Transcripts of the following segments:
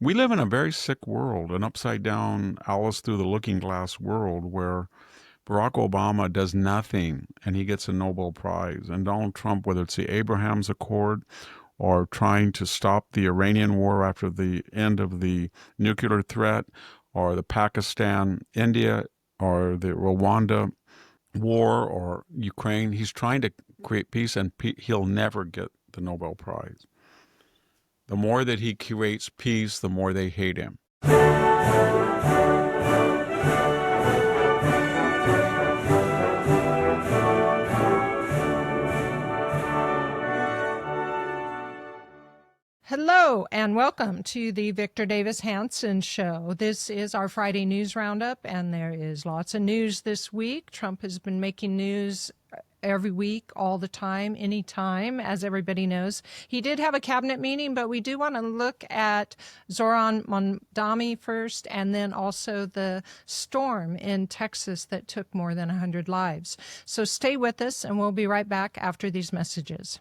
We live in a very sick world, an upside down Alice through the looking glass world where Barack Obama does nothing and he gets a Nobel Prize. And Donald Trump, whether it's the Abraham's Accord or trying to stop the Iranian war after the end of the nuclear threat, or the Pakistan, India, or the Rwanda war, or Ukraine, he's trying to create peace, and he'll never get the Nobel Prize. The more that he creates peace, the more they hate him. Hello and welcome to the Victor Davis Hanson Show. This is our Friday news roundup, and there is lots of news this week. Trump has been making news every week, all the time, anytime, as everybody knows. He did have a cabinet meeting, but we do want to look at Zoran Mandami first, and then also the storm in Texas that took more than 100 lives. So stay with us, and we'll be right back after these messages.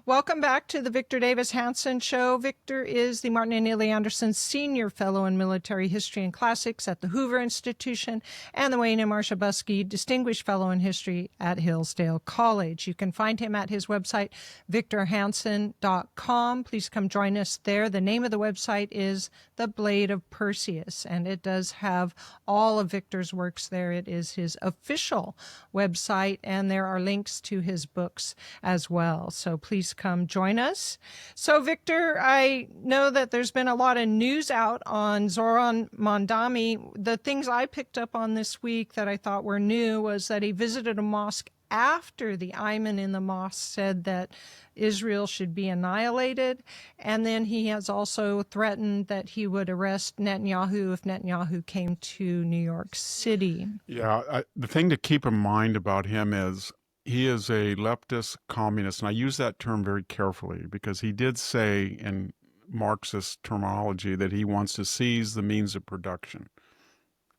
Welcome back to the Victor Davis Hanson Show. Victor is the Martin and Neely Anderson Senior Fellow in Military History and Classics at the Hoover Institution and the Wayne and Marcia Buskey Distinguished Fellow in History at Hillsdale College. You can find him at his website, victorhanson.com. Please come join us there. The name of the website is The Blade of Perseus, and it does have all of Victor's works there. It is his official website, and there are links to his books as well. So please come join us. So, Victor, I know that there's been a lot of news out on Zoran Mandami. The things I picked up on this week that I thought were new was that he visited a mosque after the imam in the mosque said that Israel should be annihilated. And then he has also threatened that he would arrest Netanyahu if Netanyahu came to New York City. Yeah, the thing to keep in mind about him is he is a leftist communist, and I use that term very carefully because he did say in Marxist terminology that he wants to seize the means of production.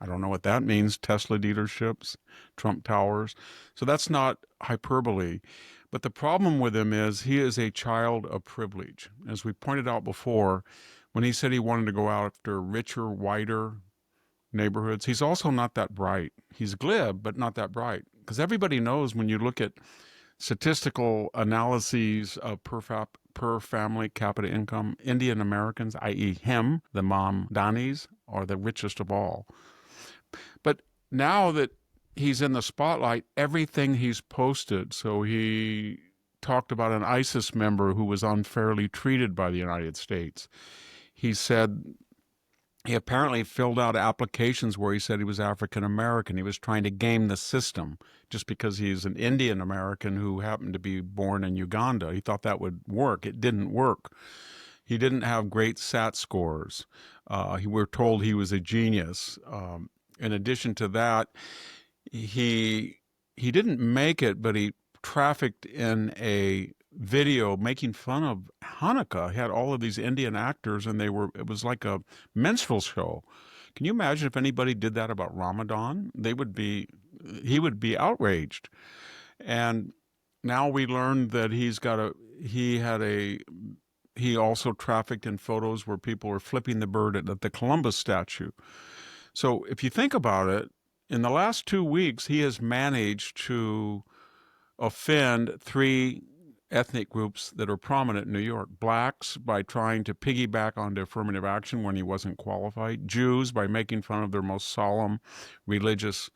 I don't know what that means, Tesla dealerships, Trump Towers. So that's not hyperbole. But the problem with him is he is a child of privilege. As we pointed out before, when he said he wanted to go after richer, whiter neighborhoods, he's also not that bright. He's glib, but not that bright. Because everybody knows when you look at statistical analyses of per family capita income, Indian Americans, i.e. him, the Mamdanis, are the richest of all. But now that he's in the spotlight, everything he's posted, so he talked about an ISIS member who was unfairly treated by the United States. He said he apparently filled out applications where he said he was African American. He was trying to game the system just because he's an Indian American who happened to be born in Uganda. He thought that would work. It didn't work. He didn't have great SAT scores. We're told he was a genius. In addition to that, he didn't make it, but he trafficked in a video making fun of Hanukkah. He had all of these Indian actors, and it was like a minstrel show. Can you imagine if anybody did that about Ramadan? He would be outraged. And now we learned that he also trafficked in photos where people were flipping the bird at the Columbus statue. So if you think about it, in the last 2 weeks, he has managed to offend 3 ethnic groups that are prominent in New York. Blacks by trying to piggyback onto affirmative action when he wasn't qualified. Jews by making fun of their most solemn religious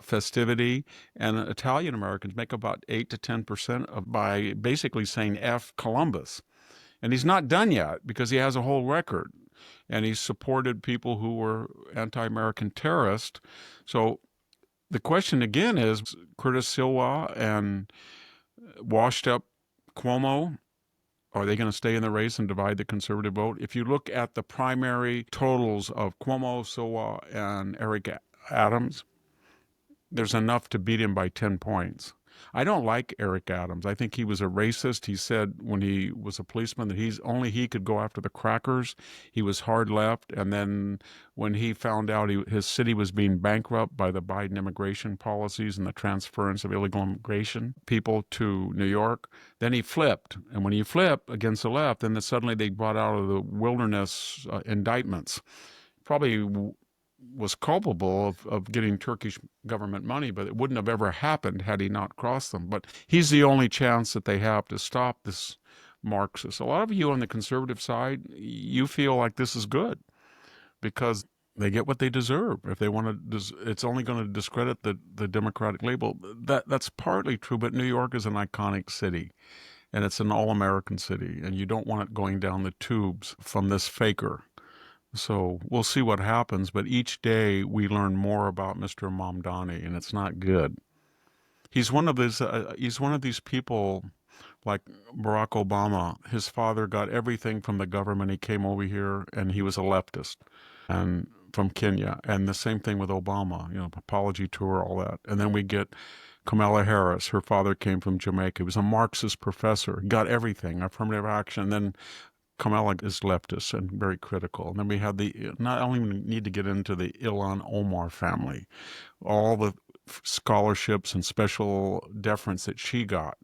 festivity. And Italian Americans make about 8 to 10% by basically saying F Columbus. And he's not done yet because he has a whole record. And he's supported people who were anti-American terrorists. So the question again is, Curtis Silva and washed up Cuomo, are they going to stay in the race and divide the conservative vote? If you look at the primary totals of Cuomo, Silva, and Eric Adams, there's enough to beat him by 10 points. I don't like Eric Adams. I think he was a racist. He said when he was a policeman that he could go after the crackers. He was hard left. And then when he found out his city was being bankrupt by the Biden immigration policies and the transference of illegal immigration people to New York, then he flipped. And when he flipped against the left, then suddenly they brought out of the wilderness indictments. Probably was culpable of getting Turkish government money, but it wouldn't have ever happened had he not crossed them. But he's the only chance that they have to stop this Marxist. A lot of you on the conservative side, you feel like this is good because they get what they deserve. If they want to, it's only going to discredit the Democratic label. That's partly true, but New York is an iconic city. And it's an all-American city, and you don't want it going down the tubes from this faker. So we'll see what happens, but each day we learn more about Mr. Mamdani, and it's not good. He's one of these people like Barack Obama. His father got everything from the government. He came over here, and he was a leftist, and from Kenya. And the same thing with Obama. Apology tour, all that. And then we get Kamala Harris. Her father came from Jamaica. He was a Marxist professor. He got everything, affirmative action. Then Kamala is leftist and very critical. And then we have not only need to get into the Ilhan Omar family, all the scholarships and special deference that she got.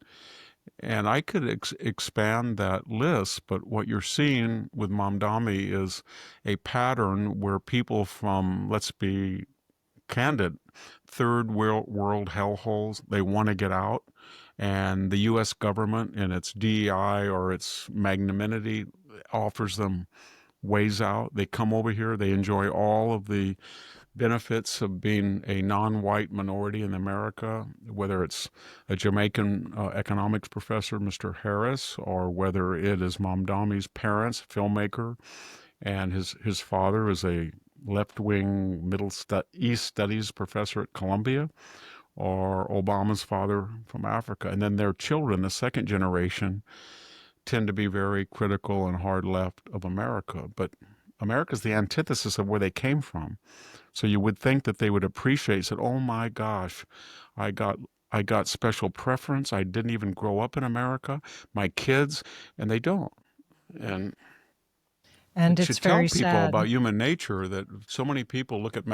And I could expand that list, but what you're seeing with Mamdani is a pattern where people from, let's be candid, third world hellholes, they want to get out. And the U.S. government in its DEI or its magnanimity offers them ways out. They come over here. They enjoy all of the benefits of being a non-white minority in America, whether it's a Jamaican economics professor, Mr. Harris, or whether it is Mamdani's parents, filmmaker, and his father is a left-wing East Studies professor at Columbia, or Obama's father from Africa. And then their children, the second generation, tend to be very critical and hard left of America. But America's the antithesis of where they came from. So you would think that they would appreciate, said, oh my gosh, I got special preference. I didn't even grow up in America. My kids, and they don't. And And it it's should tell very people sad. about human nature that so many people look at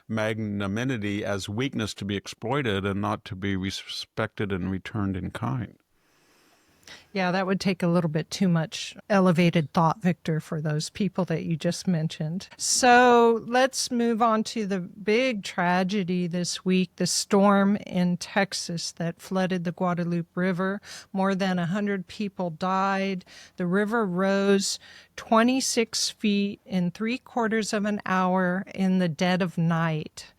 magnanimity as weakness to be exploited and not to be respected and returned in kind. Yeah, that would take a little bit too much elevated thought, Victor, for those people that you just mentioned. So let's move on to the big tragedy this week, the storm in Texas that flooded the Guadalupe River. More than 100 people died. The river rose 26 feet in 3/4 of an hour in the dead of night.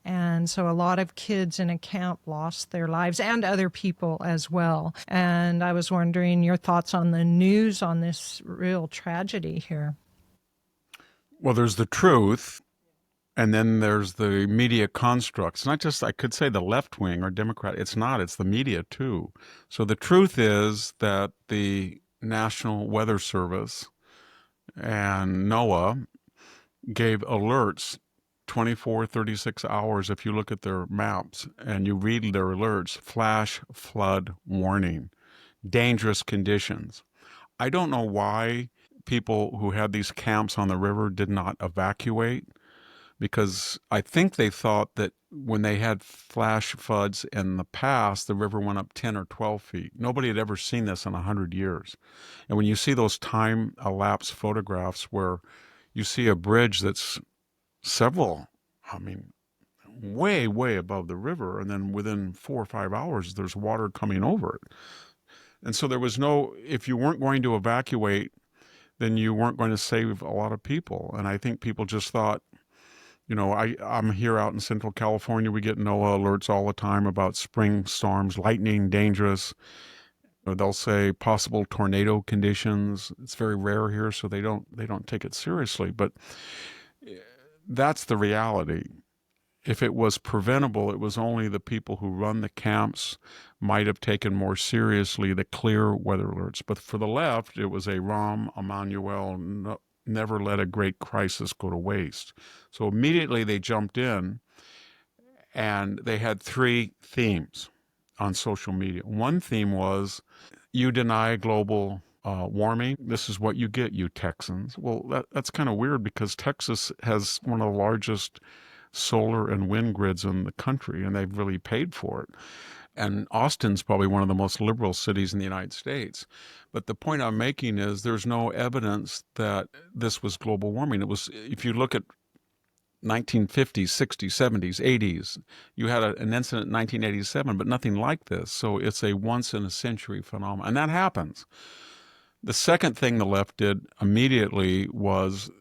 And so a lot of kids in a camp lost their lives and other people as well. And I was wondering your thoughts on the news on this real tragedy here. Well, there's the truth, and then there's the media constructs. Not just, I could say, the left wing or Democrat. It's not. It's the media, too. So the truth is that the National Weather Service and NOAA gave alerts 24, 36 hours. If you look at their maps and you read their alerts, flash flood warning, dangerous conditions. I don't know why people who had these camps on the river did not evacuate, because I think they thought that when they had flash floods in the past, the river went up 10 or 12 feet. Nobody had ever seen this in 100 years. And when you see those time-elapsed photographs where you see a bridge that's several, way, way above the river, and then within 4 or 5 hours, there's water coming over it. And so there was if you weren't going to evacuate, then you weren't going to save a lot of people. And I think people just thought, I'm here out in Central California. We get NOAA alerts all the time about spring storms, lightning, dangerous. They'll say possible tornado conditions. It's very rare here, so they don't take it seriously. But that's the reality. If it was preventable, it was only the people who run the camps might have taken more seriously the clear weather alerts. But for the left, it was a Rahm Emanuel, never let a great crisis go to waste. So immediately they jumped in, and they had three themes. on social media. One theme was, you deny global warming. This is what you get, you Texans. Well, that's kind of weird because Texas has one of the largest solar and wind grids in the country, and they've really paid for it. And Austin's probably one of the most liberal cities in the United States. But the point I'm making is there's no evidence that this was global warming. It was, if you look at 1950s, 60s, 70s, 80s. You had an incident in 1987, but nothing like this. So it's a once in a century phenomenon. And that happens. The second thing the left did immediately was,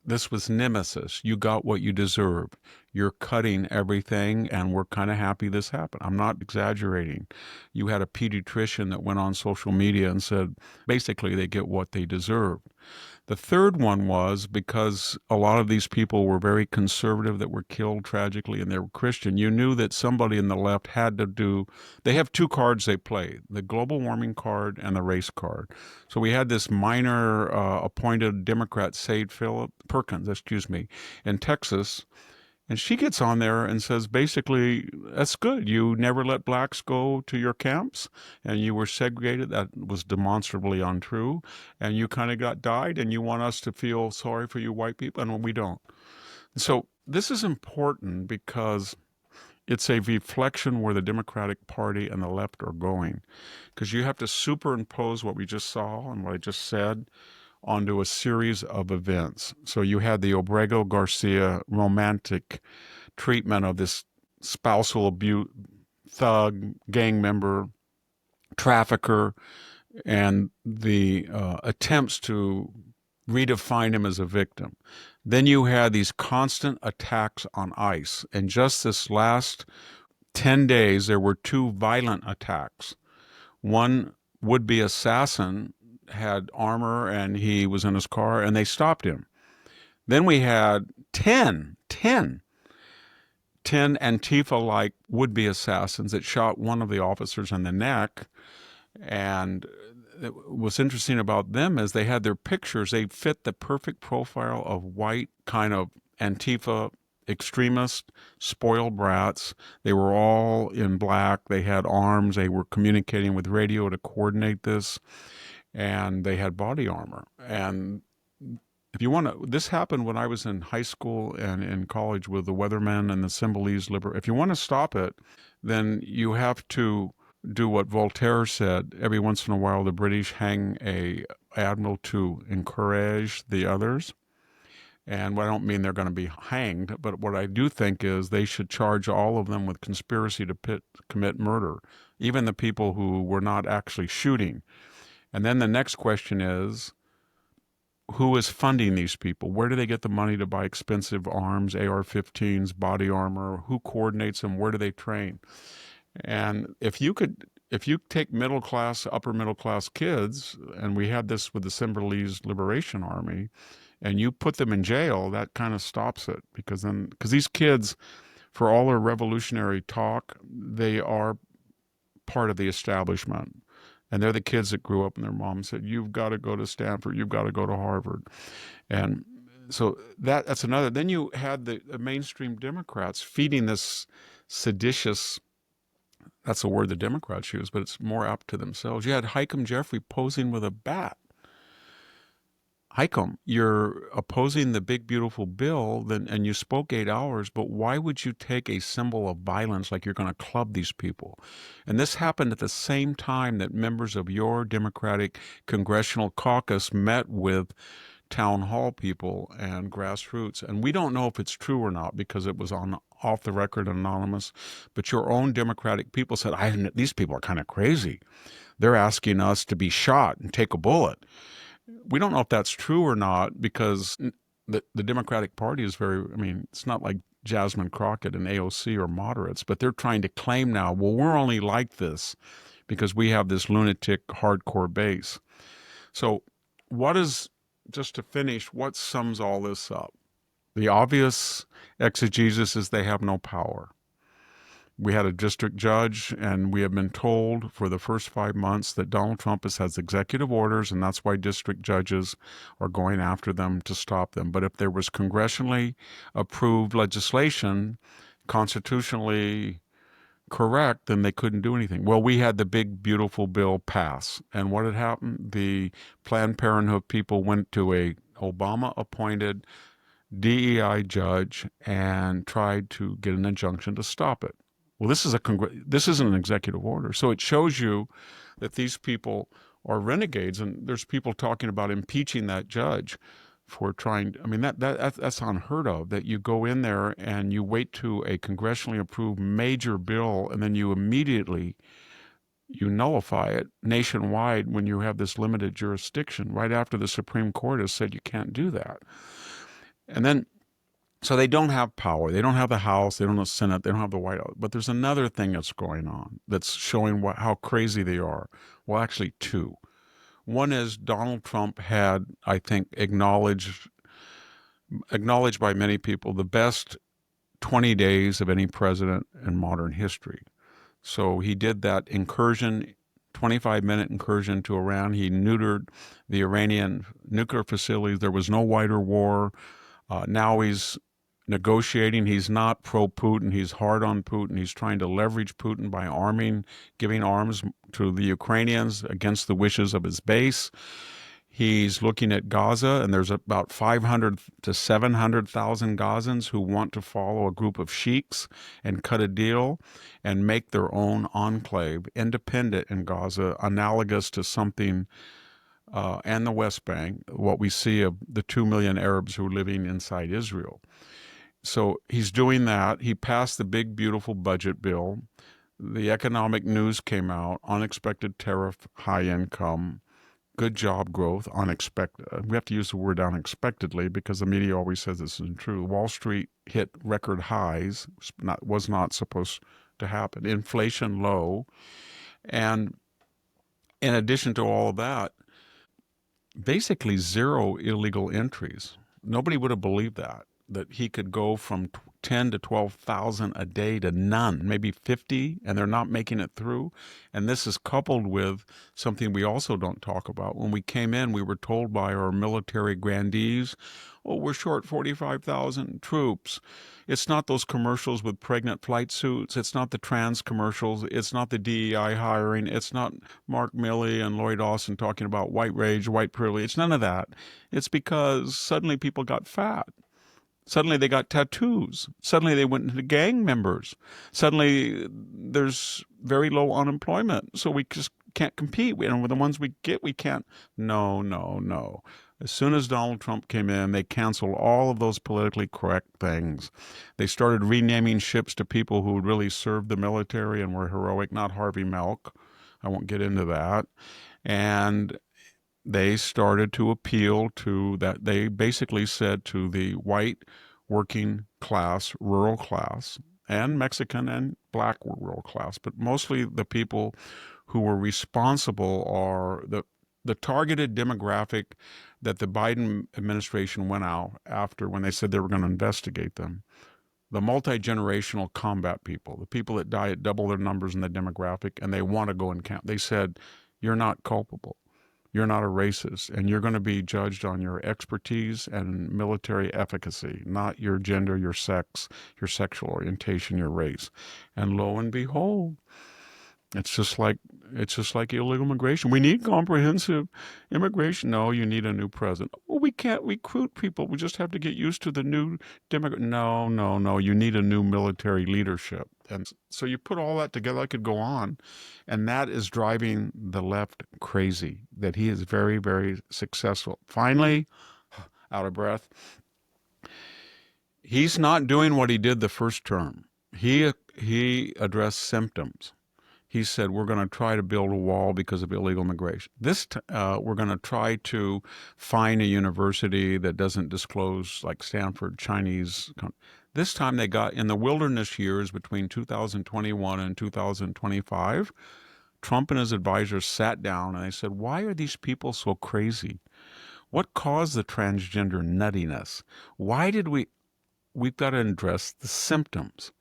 this was nemesis. You got what you deserve. You're cutting everything, and we're kind of happy this happened. I'm not exaggerating. You had a pediatrician that went on social media and said, basically, they get what they deserve. The third one was because a lot of these people were very conservative that were killed tragically, and they were Christian. You knew that somebody in the left had to do, they have two cards they play, the global warming card and the race card. So we had this minor appointed Democrat, Sade Perkins, in Texas. And she gets on there and says, basically, that's good. You never let blacks go to your camps, and you were segregated. That was demonstrably untrue. And you kind of got died, and you want us to feel sorry for you white people, and we don't. So this is important because it's a reflection where the Democratic Party and the left are going. Because you have to superimpose what we just saw and what I just said onto a series of events. So you had the Obregón Garcia romantic treatment of this spousal abuse, thug, gang member, trafficker, and the attempts to redefine him as a victim. Then you had these constant attacks on ICE. And just this last 10 days, there were two violent attacks. One would-be assassin had armor and he was in his car and they stopped him. Then we had 10 Antifa-like would-be assassins that shot one of the officers in the neck. And what's interesting about them is they had their pictures. They fit the perfect profile of white kind of Antifa extremists, spoiled brats. They were all in black. They had arms. They were communicating with radio to coordinate this. And they had body armor. And if you want to, this happened when I was in high school and in college with the Weathermen and the Symbolize Liber. If you want to stop it, then you have to do what Voltaire said. Every once in a while, the British hang a admiral to encourage the others. And I don't mean they're going to be hanged, but what I do think is they should charge all of them with conspiracy to commit murder, even the people who were not actually shooting. And then the next question is, who is funding these people? Where do they get the money to buy expensive arms, AR-15s, body armor? Who coordinates them? Where do they train? And if you take middle class, upper middle class kids, and we had this with the Symbolize Liberation Army, and you put them in jail, that kind of stops it. Because these kids, for all their revolutionary talk, they are part of the establishment. And they're the kids that grew up and their mom said, you've got to go to Stanford, you've got to go to Harvard. And so that's another. Then you had the mainstream Democrats feeding this seditious, that's the word the Democrats use, but it's more apt to themselves. You had Hiram Jeffrey posing with a bat. Hiram, you're opposing the big, beautiful bill, and you spoke 8 hours, but why would you take a symbol of violence like you're going to club these people? And this happened at the same time that members of your Democratic Congressional Caucus met with town hall people and grassroots. And we don't know if it's true or not because it was off the record, anonymous, but your own Democratic people said, these people are kind of crazy. They're asking us to be shot and take a bullet. We don't know if that's true or not because the Democratic Party is it's not like Jasmine Crockett and AOC or moderates, but they're trying to claim now, well, we're only like this because we have this lunatic hardcore base. So just to finish, what sums all this up? The obvious exegesis is they have no power. We had a district judge, and we have been told for the first 5 months that Donald Trump has executive orders, and that's why district judges are going after them to stop them. But if there was congressionally approved legislation, constitutionally correct, then they couldn't do anything. Well, we had the big, beautiful bill pass. And what had happened? The Planned Parenthood people went to a Obama-appointed DEI judge and tried to get an injunction to stop it. Well, this isn't an executive order. So it shows you that these people are renegades, and there's people talking about impeaching that judge for trying. I mean, that's unheard of. That you go in there and you wait to a congressionally approved major bill, and then you immediately nullify it nationwide when you have this limited jurisdiction. Right after the Supreme Court has said you can't do that, and then so they don't have power. They don't have the House. They don't have the Senate. They don't have the White House. But there's another thing that's going on that's showing how crazy they are. Well, actually, two. One is Donald Trump had, I think, acknowledged by many people, the best 20 days of any president in modern history. So he did that incursion, 25-minute incursion to Iran. He neutered the Iranian nuclear facilities. There was no wider war. Now he's negotiating. He's not pro-Putin. He's hard on Putin. He's trying to leverage Putin by giving arms to the Ukrainians against the wishes of his base. He's looking at Gaza, and there's about 500 to 700,000 Gazans who want to follow a group of sheiks and cut a deal and make their own enclave, independent in Gaza, analogous to something and the West Bank, what we see of the 2 million Arabs who are living inside Israel. So he's doing that. He passed the big, beautiful budget bill. The economic news came out, unexpected tariff, high income, good job growth, unexpected. We have to use the word unexpectedly because the media always says this isn't true. Wall Street hit record highs, was not supposed to happen. Inflation low. And in addition to all of that, basically zero illegal entries. Nobody would have believed that he could go from 10 to 12,000 a day to none, maybe 50, and they're not making it through. And this is coupled with something we also don't talk about. When we came in, we were told by our military grandees, oh, we're short 45,000 troops. It's not those commercials with pregnant flight suits. It's not the trans commercials. It's not the DEI hiring. It's not Mark Milley and Lloyd Austin talking about white rage, white privilege. It's none of that. It's because suddenly people got fat. Suddenly they got tattoos. Suddenly they went into gang members. Suddenly there's very low unemployment. So we just can't compete. And with the ones we get, we can't. No. As soon as Donald Trump came in, they canceled all of those politically correct things. They started renaming ships to people who really served the military and were heroic, not Harvey Milk. I won't get into that. And they started to appeal to that. They basically said to the white working class, rural class, and Mexican and black rural class, but mostly the people who were responsible are the targeted demographic that the Biden administration went out after when they said they were going to investigate them. The multi-generational combat people, the people that die at double their numbers in the demographic, and they want to go and count. They said, you're not culpable. You're not a racist, and you're going to be judged on your expertise and military efficacy, not your gender, your sex, your sexual orientation, your race. And lo and behold, it's just like illegal immigration. We need comprehensive immigration. No, you need a new president. Well, we can't recruit people. We just have to get used to the new demographic. No. You need a new military leadership. And so you put all that together. I could go on, and that is driving the left crazy. That he is very, very successful. Finally, out of breath. He's not doing what he did the first term. He addressed symptoms. He said, we're going to try to build a wall because of illegal immigration. We're going to try to find a university that doesn't disclose, like Stanford, Chinese. This time they got, in the wilderness years between 2021 and 2025, Trump and his advisors sat down and they said, why are these people so crazy? What caused the transgender nuttiness? We've got to address the symptoms.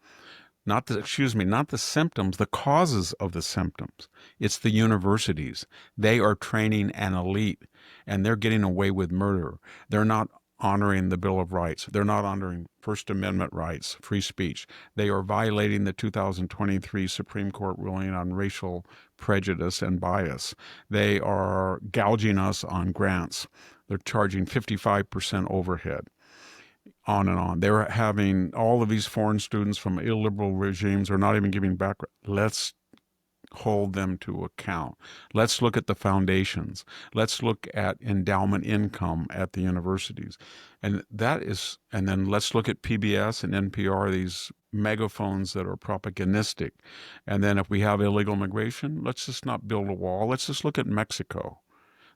Not the symptoms, the causes of the symptoms. It's the universities. They are training an elite, and they're getting away with murder. They're not honoring the Bill of Rights. They're not honoring First Amendment rights, free speech. They are violating the 2023 Supreme Court ruling on racial prejudice and bias. They are gouging us on grants. They're charging 55% overhead, on and on. They're having all of these foreign students from illiberal regimes are not even giving back. Let's hold them to account. Let's look at the foundations. Let's look at endowment income at the universities. And then let's look at PBS and NPR, these megaphones that are propagandistic. And then if we have illegal immigration, let's just not build a wall. Let's just look at Mexico.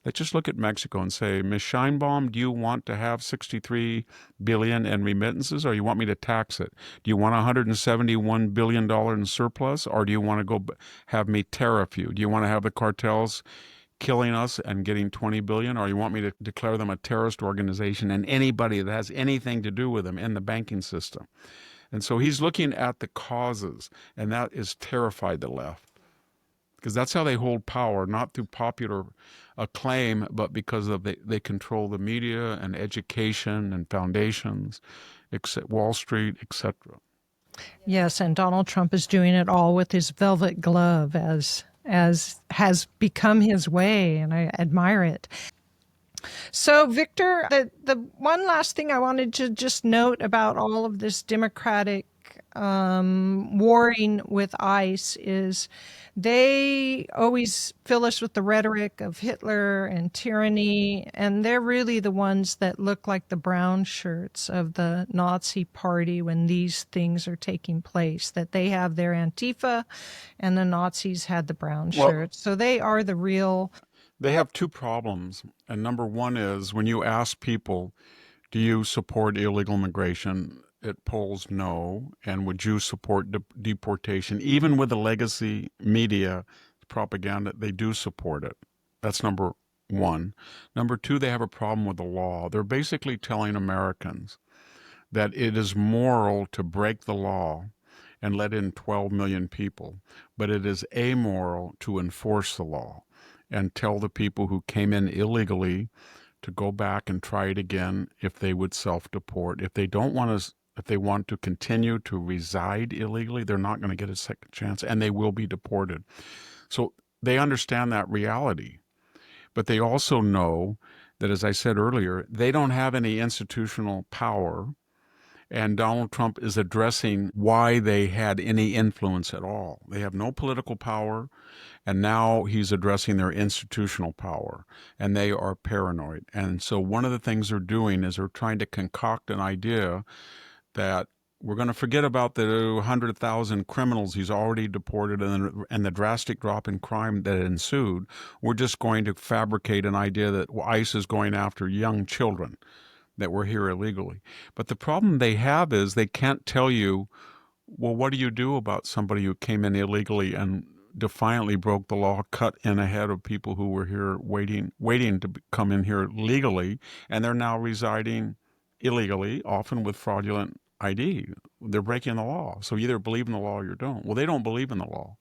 Let's just look at Mexico and say, Ms. Scheinbaum, do you want to have $63 billion in remittances, or you want me to tax it? Do you want $171 billion in surplus, or do you want to go have me tariff you? Do you want to have the cartels killing us and getting $20 billion, or you want me to declare them a terrorist organization and anybody that has anything to do with them in the banking system? And so he's looking at the causes, and that has terrified the left. Because that's how they hold power, not through popular acclaim, but because they control the media and education and foundations, Wall Street, etc. Yes, and Donald Trump is doing it all with his velvet glove, as has become his way, and I admire it. So, Victor, the one last thing I wanted to just note about all of this Democratic warring with ICE is they always fill us with the rhetoric of Hitler and tyranny, and they're really the ones that look like the brown shirts of the Nazi party when these things are taking place, that they have their Antifa and the Nazis had the brown shirts. So they are the real. They have two problems. And number one is when you ask people, do you support illegal immigration? It polls no. And would you support deportation? Even with the legacy media propaganda, they do support it. That's number one. Number two, they have a problem with the law. They're basically telling Americans that it is moral to break the law and let in 12 million people, but it is amoral to enforce the law and tell the people who came in illegally to go back and try it again if they would self-deport. If they want to continue to reside illegally, they're not going to get a second chance, and they will be deported. So they understand that reality. But they also know that, as I said earlier, they don't have any institutional power, and Donald Trump is addressing why they had any influence at all. They have no political power, and now he's addressing their institutional power, and they are paranoid. And so one of the things they're doing is they're trying to concoct an idea that we're going to forget about the 100,000 criminals he's already deported and the drastic drop in crime that ensued. We're just going to fabricate an idea that ICE is going after young children that were here illegally. But the problem they have is they can't tell you, well, what do you do about somebody who came in illegally and defiantly broke the law, cut in ahead of people who were here waiting to come in here legally, and they're now residing illegally, often with fraudulent ID. They're breaking the law. So you either believe in the law or you don't. Well, they don't believe in the law.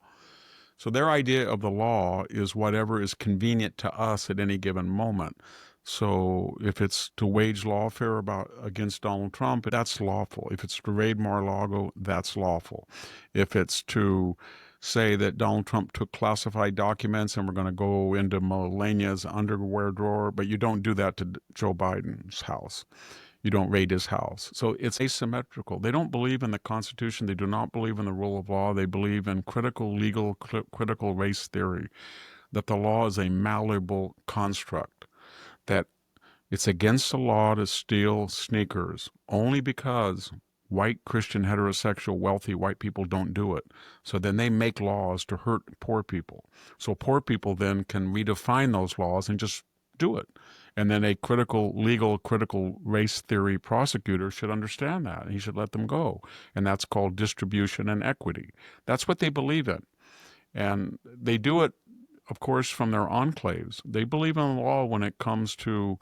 So their idea of the law is whatever is convenient to us at any given moment. So if it's to wage lawfare against Donald Trump, that's lawful. If it's to raid Mar-a-Lago, that's lawful. If it's to say that Donald Trump took classified documents and we're going to go into Melania's underwear drawer, but you don't do that to Joe Biden's house. You don't raid his house. So it's asymmetrical. They don't believe in the Constitution. They do not believe in the rule of law. They believe in critical legal, critical race theory, that the law is a malleable construct, that it's against the law to steal sneakers only because white, Christian, heterosexual, wealthy white people don't do it. So then they make laws to hurt poor people. So poor people then can redefine those laws and just do it. And then a critical race theory prosecutor should understand that. He should let them go. And that's called distribution and equity. That's what they believe in. And they do it, of course, from their enclaves. They believe in the law when it comes to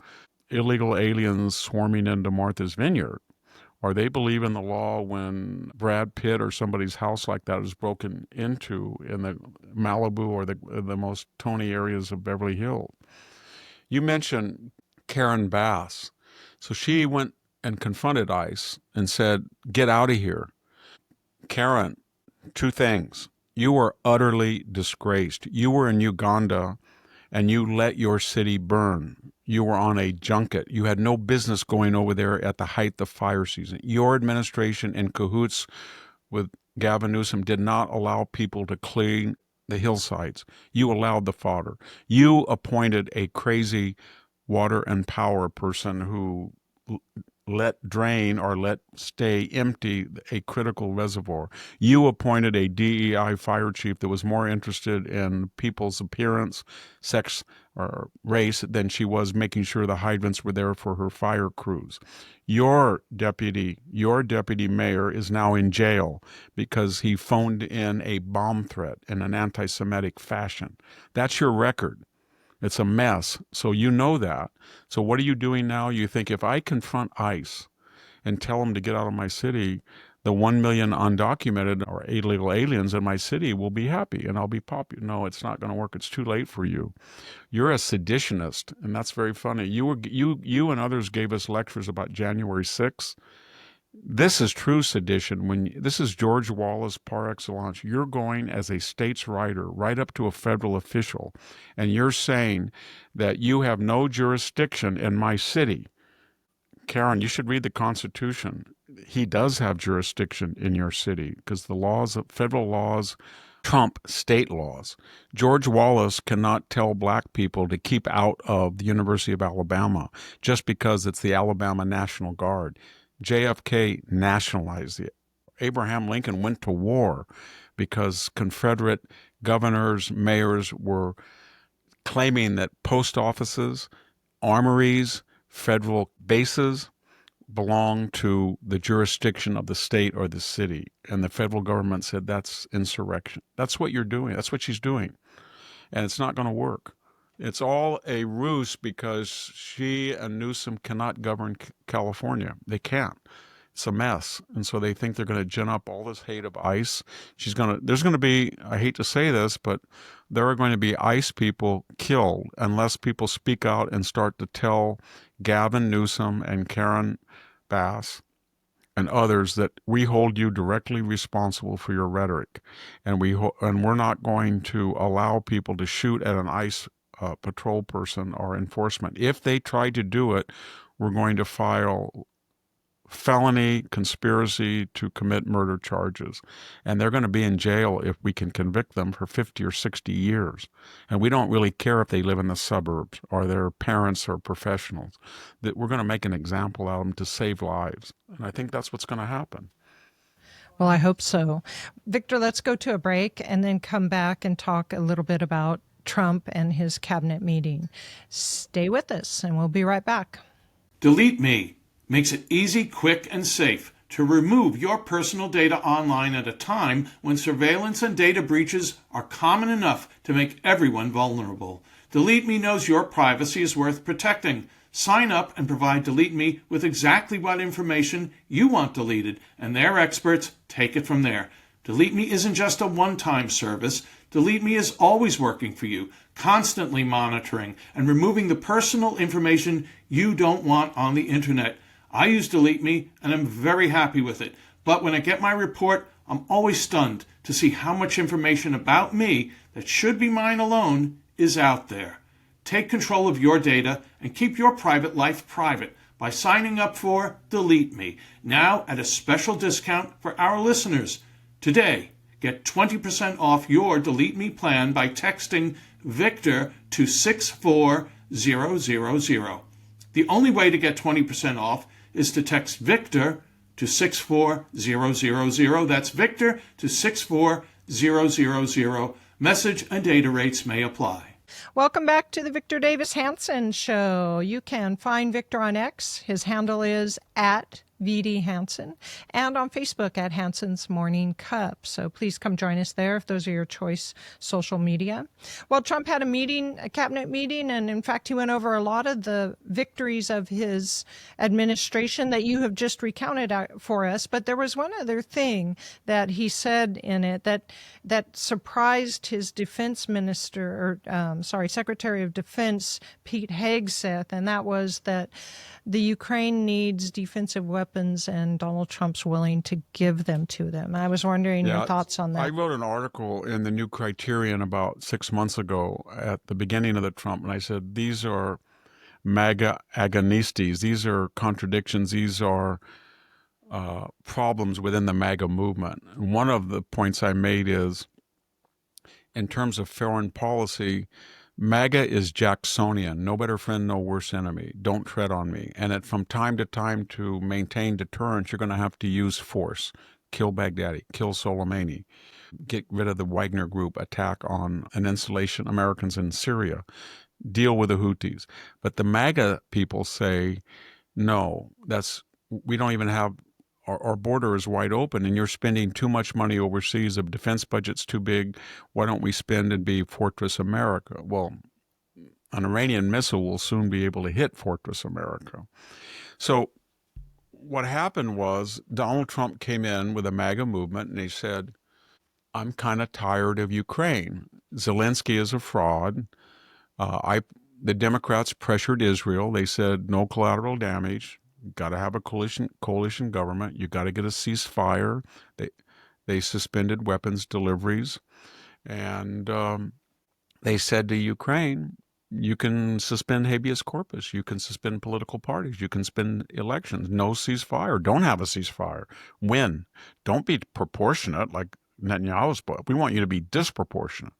illegal aliens swarming into Martha's Vineyard. Or they believe in the law when Brad Pitt or somebody's house like that is broken into in the Malibu or the most Tony areas of Beverly Hills. You mentioned Karen Bass. So she went and confronted ICE and said, "Get out of here." Karen, two things. You were utterly disgraced. You were in Uganda and you let your city burn. You were on a junket. You had no business going over there at the height of fire season. Your administration, in cahoots with Gavin Newsom, did not allow people to clean the hillsides. You allowed the fodder. You appointed a crazy water and power person who let drain or let stay empty a critical reservoir. You appointed a DEI fire chief that was more interested in people's appearance, sex, or race than she was making sure the hydrants were there for her fire crews. Your deputy mayor is now in jail because he phoned in a bomb threat in an anti-Semitic fashion. That's your record. It's a mess. So you know that. So what are you doing now? You think, if I confront ICE and tell them to get out of my city, the 1 million undocumented or illegal aliens in my city will be happy and I'll be popular. No, it's not going to work. It's too late for you. You're a seditionist, and that's very funny. You and others gave us lectures about January 6th. This is true sedition. This is George Wallace par excellence. You're going as a states' writer right up to a federal official, and you're saying that you have no jurisdiction in my city. Karen, you should read the Constitution. He does have jurisdiction in your city because federal laws trump state laws. George Wallace cannot tell black people to keep out of the University of Alabama just because it's the Alabama National Guard. JFK nationalized it. Abraham Lincoln went to war because Confederate governors, mayors were claiming that post offices, armories, federal bases belong to the jurisdiction of the state or the city. And the federal government said that's insurrection. That's what you're doing. That's what she's doing. And it's not going to work. It's all a ruse because she and Newsom cannot govern California. They can't. It's a mess. And so they think they're going to gin up all this hate of ICE. There's going to be, I hate to say this, but there are going to be ICE people killed unless people speak out and start to tell Gavin Newsom and Karen Bass and others that we hold you directly responsible for your rhetoric. And we're not going to allow people to shoot at an ICE patrol person or enforcement. If they try to do it, we're going to file felony conspiracy to commit murder charges. And they're going to be in jail if we can convict them for 50 or 60 years. And we don't really care if they live in the suburbs or their parents or professionals. That we're going to make an example out of them to save lives. And I think that's what's going to happen. Well, I hope so. Victor, let's go to a break and then come back and talk a little bit about Trump and his cabinet meeting. Stay with us and we'll be right back. Delete Me makes it easy, quick, and safe to remove your personal data online at a time when surveillance and data breaches are common enough to make everyone vulnerable. Delete Me knows your privacy is worth protecting. Sign up and provide Delete Me with exactly what information you want deleted, and their experts take it from there. Delete Me isn't just a one-time service. Delete Me is always working for you, constantly monitoring and removing the personal information you don't want on the internet. I use Delete Me and I'm very happy with it. But when I get my report, I'm always stunned to see how much information about me that should be mine alone is out there. Take control of your data and keep your private life private by signing up for Delete Me, now at a special discount for our listeners. Today, get 20% off your Delete Me plan by texting Victor to 64000. The only way to get 20% off is to text Victor to 64000. That's Victor to 64000. Message and data rates may apply. Welcome back to the Victor Davis Hanson Show. You can find Victor on X. His handle is VD Hanson, and on Facebook at Hanson's Morning Cup. So please come join us there if those are your choice social media. Well, Trump had a cabinet meeting, and in fact, he went over a lot of the victories of his administration that you have just recounted for us. But there was one other thing that he said in it that surprised his defense minister, Secretary of Defense, Pete Hegseth, and that was that the Ukraine needs defensive weapons and Donald Trump's willing to give them to them. I was wondering your thoughts on that. I wrote an article in the New Criterion about 6 months ago at the beginning of the Trump, and I said, these are MAGA agonistes. These are contradictions. These are problems within the MAGA movement. And one of the points I made is, in terms of foreign policy, MAGA is Jacksonian, no better friend, no worse enemy. Don't tread on me. And that from time to time, to maintain deterrence, you're going to have to use force. Kill Baghdadi, kill Soleimani, get rid of the Wagner Group, attack on an installation, Americans in Syria, deal with the Houthis. But the MAGA people say, no, we don't even have, our border is wide open and you're spending too much money overseas. The defense budget's too big. Why don't we spend and be Fortress America? Well, an Iranian missile will soon be able to hit Fortress America. So what happened was Donald Trump came in with a MAGA movement and he said, I'm kind of tired of Ukraine. Zelensky is a fraud. The Democrats pressured Israel. They said no collateral damage. Got to have a coalition government. You got to get a ceasefire. They suspended weapons deliveries, and they said to Ukraine, you can suspend habeas corpus. You can suspend political parties. You can suspend elections. No ceasefire. Don't have a ceasefire. Win. Don't be proportionate like Netanyahu's book. We want you to be disproportionate.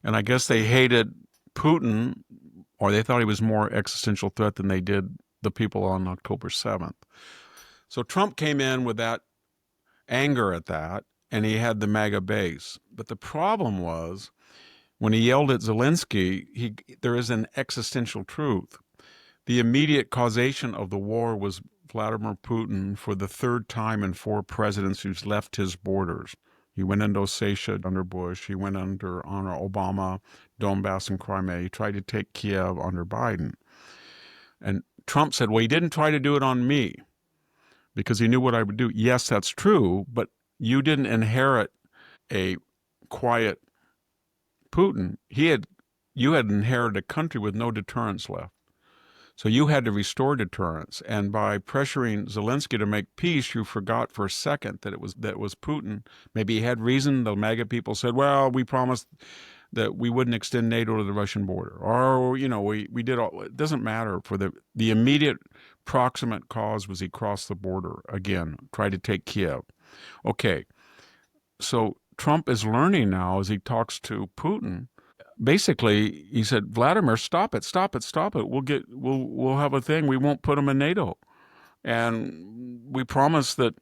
And I guess they hated Putin, or they thought he was more existential threat than they did the people on October 7th. So Trump came in with that anger at that, and he had the MAGA base. But the problem was, when he yelled at Zelensky, there is an existential truth. The immediate causation of the war was Vladimir Putin, for the third time in 4 presidents, who's left his borders. He went into Ossetia under Bush. He went under Obama, Donbass and Crimea. He tried to take Kiev under Biden. And Trump said, well, he didn't try to do it on me because he knew what I would do. Yes, that's true, but you didn't inherit a quiet Putin. You had inherited a country with no deterrence left. So you had to restore deterrence. And by pressuring Zelensky to make peace, you forgot for a second that it was Putin. Maybe he had reason. The MAGA people said, well, we promised that we wouldn't extend NATO to the Russian border. Or, we did all. It doesn't matter. For the immediate proximate cause was he crossed the border again, tried to take Kiev. Okay. So Trump is learning now as he talks to Putin. Basically, he said, Vladimir, stop it. We'll have a thing. We won't put him in NATO. And we promise that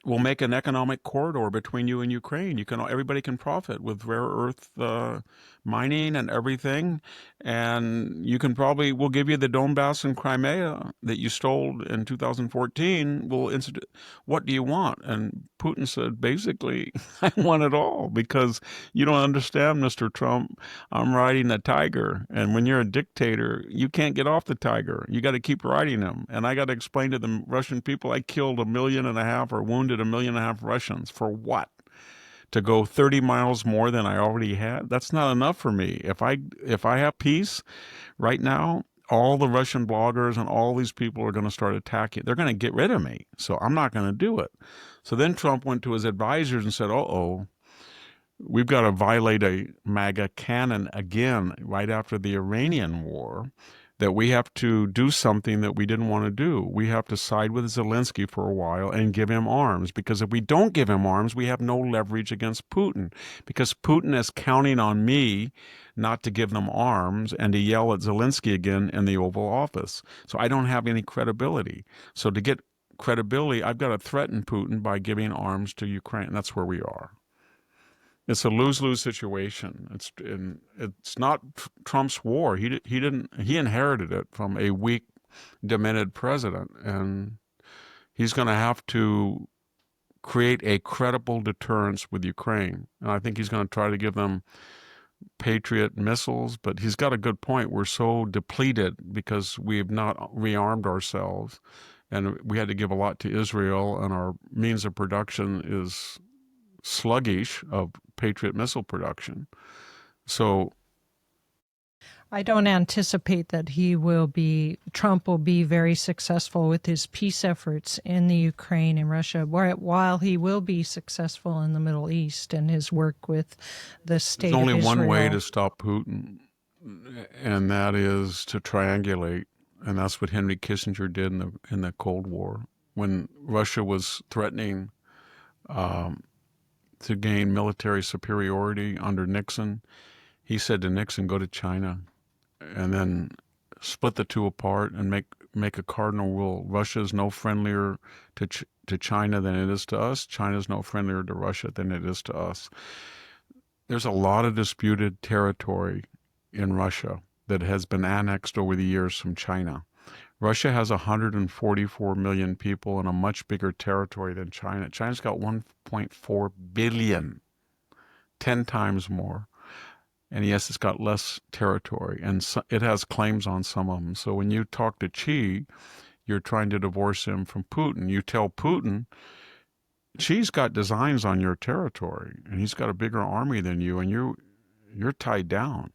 we'll make an economic corridor between you and Ukraine. Everybody can profit with rare earth mining and everything. And we'll give you the Donbass and Crimea that you stole in 2014. What do you want? And Putin said, basically, I want it all, because you don't understand, Mr. Trump. I'm riding a tiger. And when you're a dictator, you can't get off the tiger. You got to keep riding him. And I got to explain to the Russian people, I killed 1.5 million or wounded 1.5 million Russians. For what? To go 30 miles more than I already had? That's not enough for me. If I have peace right now, all the Russian bloggers and all these people are going to start attacking. They're going to get rid of me. So I'm not going to do it. So then Trump went to his advisors and said, we've got to violate a MAGA canon again right after the Iranian war, that we have to do something that we didn't want to do. We have to side with Zelensky for a while and give him arms, because if we don't give him arms, we have no leverage against Putin, because Putin is counting on me not to give them arms and to yell at Zelensky again in the Oval Office. So I don't have any credibility. So to get credibility, I've got to threaten Putin by giving arms to Ukraine. That's where we are. It's a lose-lose situation. It's not Trump's war. He inherited it from a weak, demented president, and he's going to have to create a credible deterrence with Ukraine. And I think he's going to try to give them Patriot missiles, but he's got a good point. We're so depleted because we have not rearmed ourselves, and we had to give a lot to Israel, and our means of production is sluggish of Patriot missile production. So I don't anticipate that Trump will be very successful with his peace efforts in the Ukraine and Russia, while he will be successful in the Middle East and his work with the state there's of only Israel. one way to stop Putin, and that is to triangulate. And that's what Henry Kissinger did in the Cold War. When Russia was threatening to gain military superiority under Nixon, he said to Nixon, go to China and then split the two apart and make a cardinal rule. Russia is no friendlier to China than it is to us. China is no friendlier to Russia than it is to us. There's a lot of disputed territory in Russia that has been annexed over the years from China. Russia has 144 million people in a much bigger territory than China. China's got 1.4 billion, 10 times more. And yes, it's got less territory, and it has claims on some of them. So when you talk to Xi, you're trying to divorce him from Putin. You tell Putin, Xi's got designs on your territory, and he's got a bigger army than you, and you're tied down.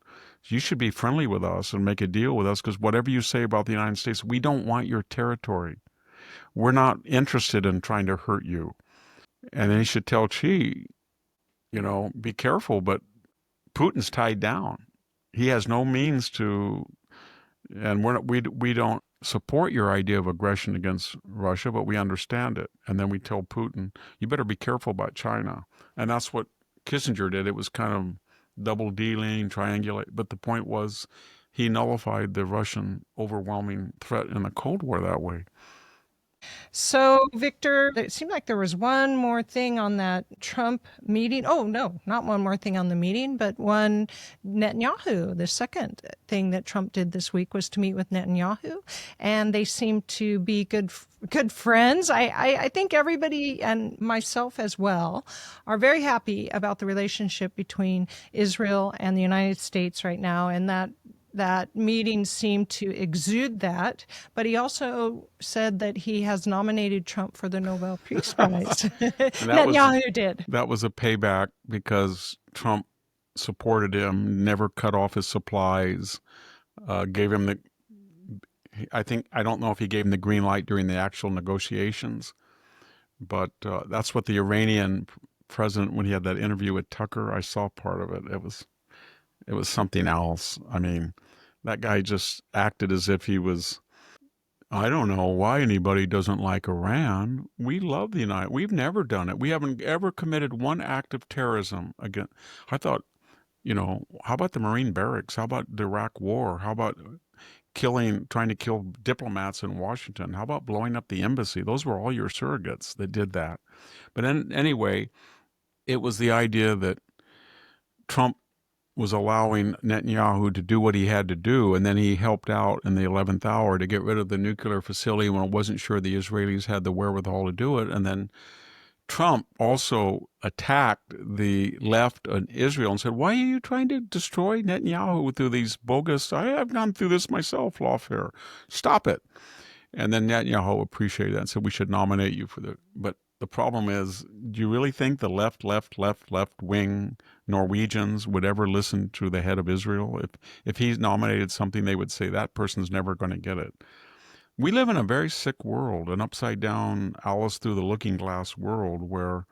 You should be friendly with us and make a deal with us, because whatever you say about the United States, we don't want your territory. We're not interested in trying to hurt you. And then he should tell Xi, be careful, but Putin's tied down. He has no means to, and we don't support your idea of aggression against Russia, but we understand it. And then we tell Putin, you better be careful about China. And that's what Kissinger did. It was kind of double dealing, triangulate. But the point was, he nullified the Russian overwhelming threat in the Cold War that way. So, Victor, it seemed like there was one more thing on that Trump meeting. Oh, no, not one more thing on the meeting, but one Netanyahu. The second thing that Trump did this week was to meet with Netanyahu, and they seem to be good friends. I think everybody, and myself as well, are very happy about the relationship between Israel and the United States right now, and that meeting seemed to exude that, but he also said that he has nominated Trump for the Nobel Peace Prize. Netanyahu did. That was a payback because Trump supported him, never cut off his supplies, gave him I don't know if he gave him the green light during the actual negotiations, but that's what the Iranian president, when he had that interview with Tucker, I saw part of it. It was something else. I mean, that guy just acted as if he was, I don't know why anybody doesn't like Iran. We love the United. We've never done it. We haven't ever committed one act of terrorism again. I thought, how about the Marine barracks? How about the Iraq War? How about trying to kill diplomats in Washington? How about blowing up the embassy? Those were all your surrogates that did that. But anyway, it was the idea that Trump was allowing Netanyahu to do what he had to do, and then he helped out in the 11th hour to get rid of the nuclear facility when it wasn't sure the Israelis had the wherewithal to do it. And then Trump also attacked the left in Israel and said, why are you trying to destroy Netanyahu through these bogus, I've gone through this myself, lawfare. Stop it. And then Netanyahu appreciated that and said, we should nominate you but the problem is, do you really think the left wing Norwegians would ever listen to the head of Israel? If he's nominated something, they would say that person's never going to get it. We live in a very sick world, an upside down Alice through the looking glass world where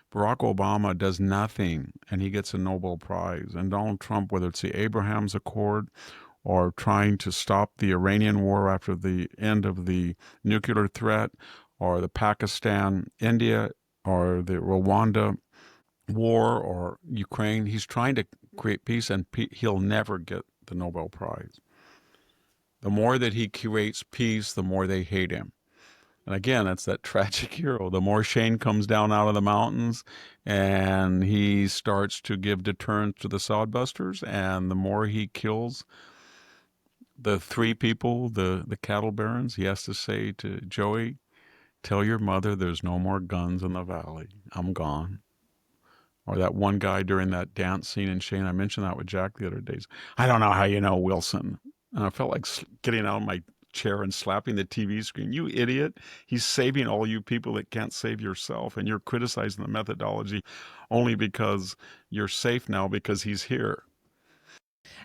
Barack Obama does nothing and he gets a Nobel Prize. And Donald Trump, whether it's the Abraham's Accord or trying to stop the Iranian war after the end of the nuclear threat, or the Pakistan-India, or the Rwanda war, or Ukraine. He's trying to create peace, and he'll never get the Nobel Prize. The more that he creates peace, the more they hate him. And again, it's that tragic hero. The more Shane comes down out of the mountains and he starts to give deterrence to the sodbusters, and the more he kills the three people, the cattle barons, he has to say to Joey, Tell your mother there's no more guns in the valley. I'm gone. Or that one guy during that dance scene in Shane, I mentioned that with Jack the other days. I don't know how you know Wilson. And I felt like getting out of my chair and slapping the TV screen. You idiot. He's saving all you people that can't save yourself. And you're criticizing the methodology only because you're safe now because he's here.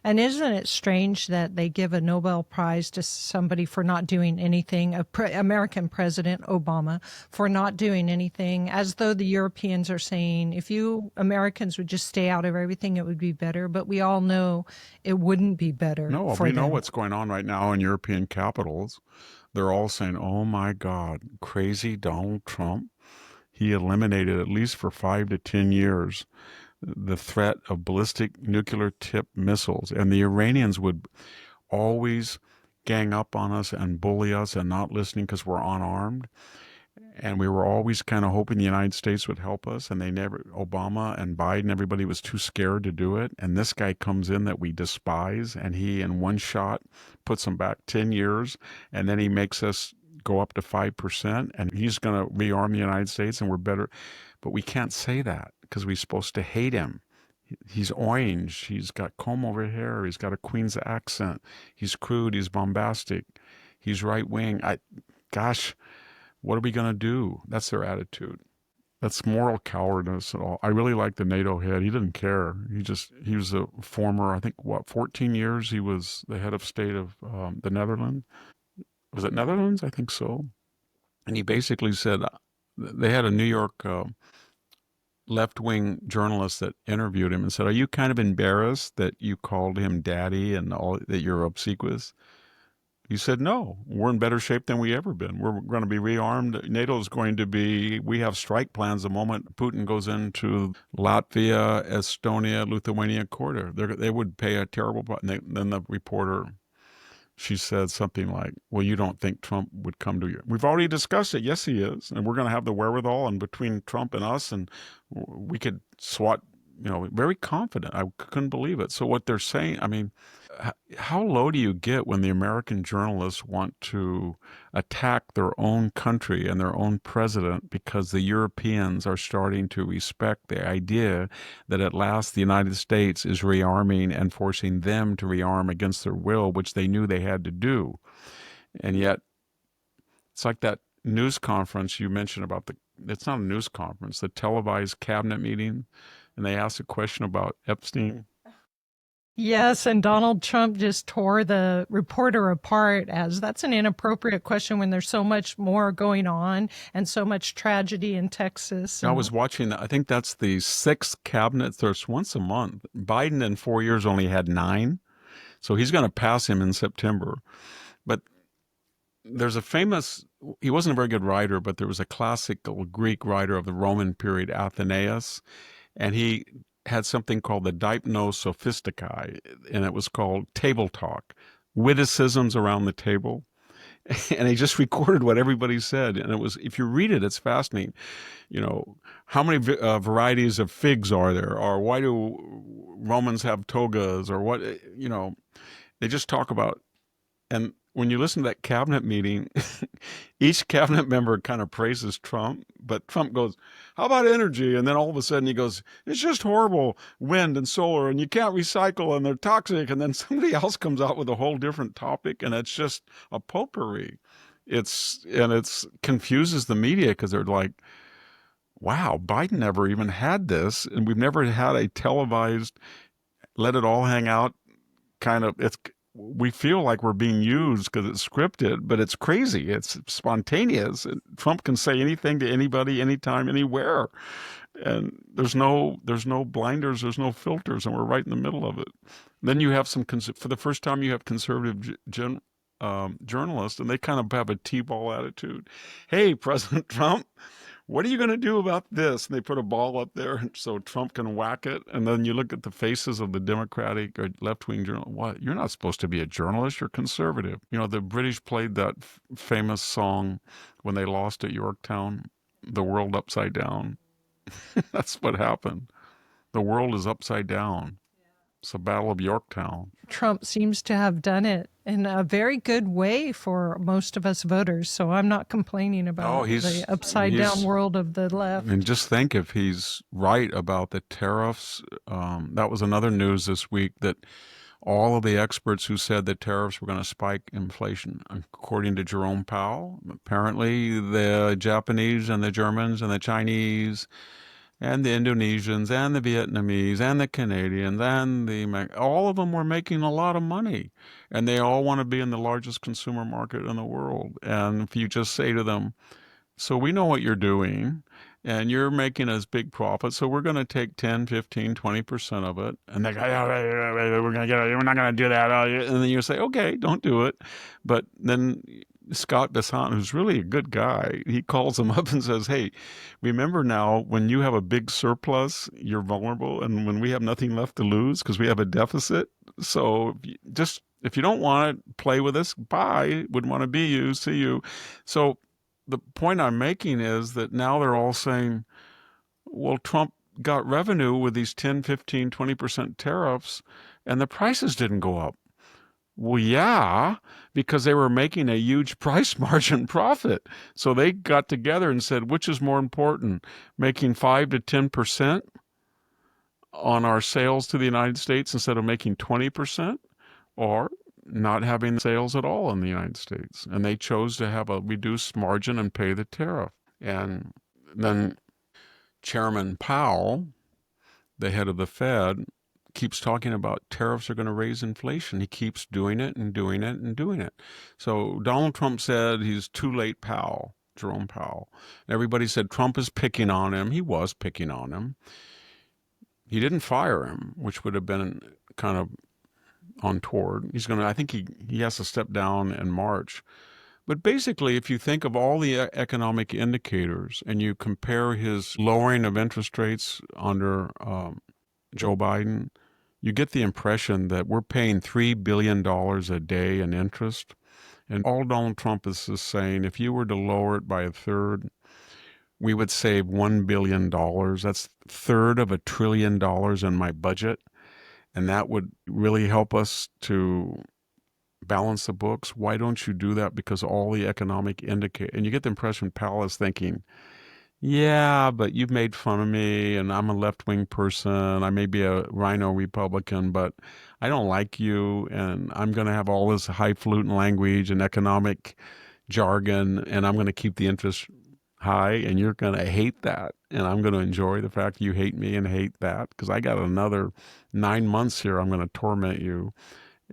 And isn't it strange that they give a Nobel Prize to somebody for not doing anything, American President Obama, for not doing anything, as though the Europeans are saying, if you Americans would just stay out of everything, it would be better. But we all know it wouldn't be better No, for we know them. what's going on right now in European capitals. They're all saying, oh my God, crazy Donald Trump. He eliminated, at least for 5 to 10 years, the threat of ballistic nuclear tipped missiles. And the Iranians would always gang up on us and bully us and not listening because we're unarmed. And we were always kind of hoping the United States would help us. And they never, Obama and Biden, everybody was too scared to do it. And this guy comes in that we despise, and he, in one shot, puts them back 10 years. And then he makes us go up to 5%. And he's going to rearm the United States and we're better. But we can't say that because we're supposed to hate him. He's orange. He's got comb over hair. He's got a Queen's accent. He's crude. He's bombastic. He's right wing. Gosh, what are we going to do? That's their attitude. That's moral cowardice at all. I really like the NATO head. He didn't care. He was a former, I think, 14 years he was the head of state of the Netherlands. Was it Netherlands? I think so. And he basically said, they had a New York left-wing journalist that interviewed him and said, are you kind of embarrassed that you called him daddy and all that you're obsequious? He said, no, we're in better shape than we ever been. We're going to be rearmed. NATO's going to be, we have strike plans the moment Putin goes into Latvia, Estonia, Lithuania corridor. They would pay a terrible, then the reporter, she said something like, well, you don't think Trump would come to you. We've already discussed it. Yes, he is. And we're going to have the wherewithal, and between Trump and us, and we could swat, very confident. I couldn't believe it. So what they're saying, I mean, how low do you get when the American journalists want to attack their own country and their own president because the Europeans are starting to respect the idea that at last the United States is rearming and forcing them to rearm against their will, which they knew they had to do. And yet, it's like that news conference you mentioned about it's not a news conference, the televised cabinet meeting, and they asked a question about Epstein. Yes, and Donald Trump just tore the reporter apart as that's an inappropriate question when there's so much more going on and so much tragedy in Texas. I was watching that. I think that's the 6th cabinet. There's once a month. Biden in 4 years only had 9. So he's going to pass him in September. But there's a famous, he wasn't a very good writer, but there was a classical Greek writer of the Roman period, Athenaeus, and he had something called the Deipno Sophisticae, and it was called table talk, witticisms around the table. And he just recorded what everybody said. And it was, if you read it, it's fascinating. How many varieties of figs are there? Or why do Romans have togas? Or what, they just talk about. And when you listen to that cabinet meeting, each cabinet member kind of praises Trump, but Trump goes, how about energy? And then all of a sudden he goes, it's just horrible, wind and solar, and you can't recycle, and they're toxic. And then somebody else comes out with a whole different topic, and it's just a potpourri. It's confuses the media because they're like, wow, Biden never even had this, and we've never had a televised, let it all hang out kind of, we feel like we're being used because it's scripted, but it's crazy. It's spontaneous. Trump can say anything to anybody, anytime, anywhere. And there's no blinders, there's no filters, and we're right in the middle of it. Then you have for the first time, you have conservative journalists, and they kind of have a T-ball attitude. Hey, President Trump, what are you going to do about this? And they put a ball up there so Trump can whack it. And then you look at the faces of the Democratic or left-wing journalists. What? You're not supposed to be a journalist. You're conservative. The British played that famous song when they lost at Yorktown, The World Upside Down. That's what happened. The world is upside down. It's the Battle of Yorktown. Trump seems to have done it in a very good way for most of us voters. So I'm not complaining Oh, about the upside down world of the left. And just think if he's right about the tariffs. That was another news this week that all of the experts who said that tariffs were going to spike inflation, according to Jerome Powell, apparently the Japanese and the Germans and the Chinese and the Indonesians and the Vietnamese and the Canadians and all of them were making a lot of money, and they all want to be in the largest consumer market in the world. And if you just say to them, so we know what you're doing and you're making us big profit, so we're going to take 10, 15, 20% of it. And they go, we're not going to do that. And then you say, okay, don't do it. But then Scott Bessant, who's really a good guy, he calls him up and says, hey, remember now, when you have a big surplus, you're vulnerable. And when we have nothing left to lose because we have a deficit. So if you don't want to play with us, bye. Wouldn't want to be you. See you. So the point I'm making is that now they're all saying, well, Trump got revenue with these 10, 15, 20% tariffs, and the prices didn't go up. Well, yeah, because they were making a huge price margin profit. So they got together and said, which is more important, making 5 to 10% on our sales to the United States instead of making 20%, or not having sales at all in the United States. And they chose to have a reduced margin and pay the tariff. And then Chairman Powell, the head of the Fed, keeps talking about tariffs are going to raise inflation. He keeps doing it and doing it and doing it. So Donald Trump said he's too late, Powell, Jerome Powell. Everybody said Trump is picking on him. He was picking on him. He didn't fire him, which would have been kind of untoward. I think he has to step down in March. But basically, if you think of all the economic indicators and you compare his lowering of interest rates under Joe Biden, you get the impression that we're paying $3 billion a day in interest. And all Donald Trump is saying, if you were to lower it by a third, we would save $1 billion. That's a third of $1 trillion in my budget. And that would really help us to balance the books. Why don't you do that? Because all the economic indicators, and you get the impression Powell is thinking, yeah, but you've made fun of me and I'm a left-wing person. I may be a rhino Republican, but I don't like you. And I'm going to have all this highfalutin language and economic jargon, and I'm going to keep the interest high, and you're going to hate that. And I'm going to enjoy the fact you hate me and hate that, because I got another 9 months here. I'm going to torment you.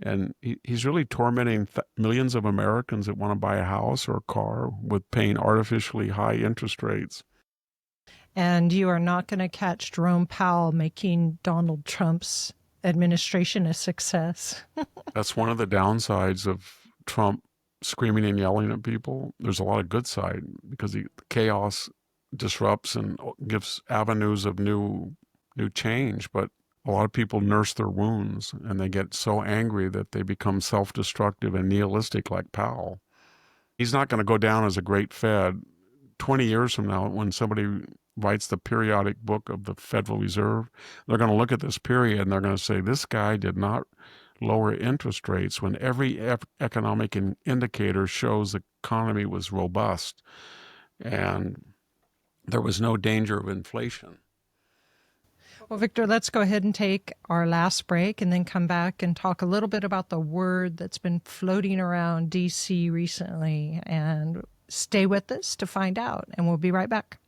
And he's really tormenting millions of Americans that want to buy a house or a car with paying artificially high interest rates. And you are not going to catch Jerome Powell making Donald Trump's administration a success. That's one of the downsides of Trump screaming and yelling at people. There's a lot of good side, because the chaos disrupts and gives avenues of new change. But a lot of people nurse their wounds, and they get so angry that they become self-destructive and nihilistic like Powell. He's not going to go down as a great Fed. 20 years from now, when somebody writes the periodic book of the Federal Reserve, they're going to look at this period and they're going to say, this guy did not lower interest rates when every economic indicator shows the economy was robust and there was no danger of inflation. Well, Victor, let's go ahead and take our last break and then come back and talk a little bit about the word that's been floating around D.C. recently. And stay with us to find out, and we'll be right back.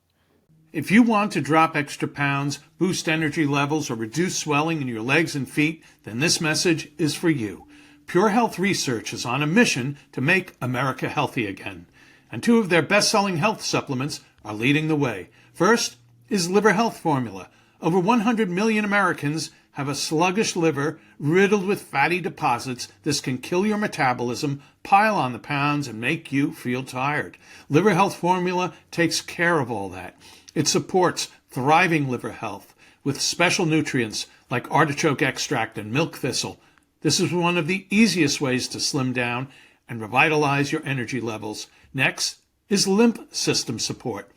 If you want to drop extra pounds, boost energy levels, or reduce swelling in your legs and feet, then this message is for you. Pure Health Research is on a mission to make America healthy again. And 2 of their best-selling health supplements are leading the way. First is Liver Health Formula. Over 100 million Americans have a sluggish liver riddled with fatty deposits. This can kill your metabolism, pile on the pounds, and make you feel tired. Liver Health Formula takes care of all that. It supports thriving liver health with special nutrients like artichoke extract and milk thistle. This is one of the easiest ways to slim down and revitalize your energy levels. Next is lymph system support.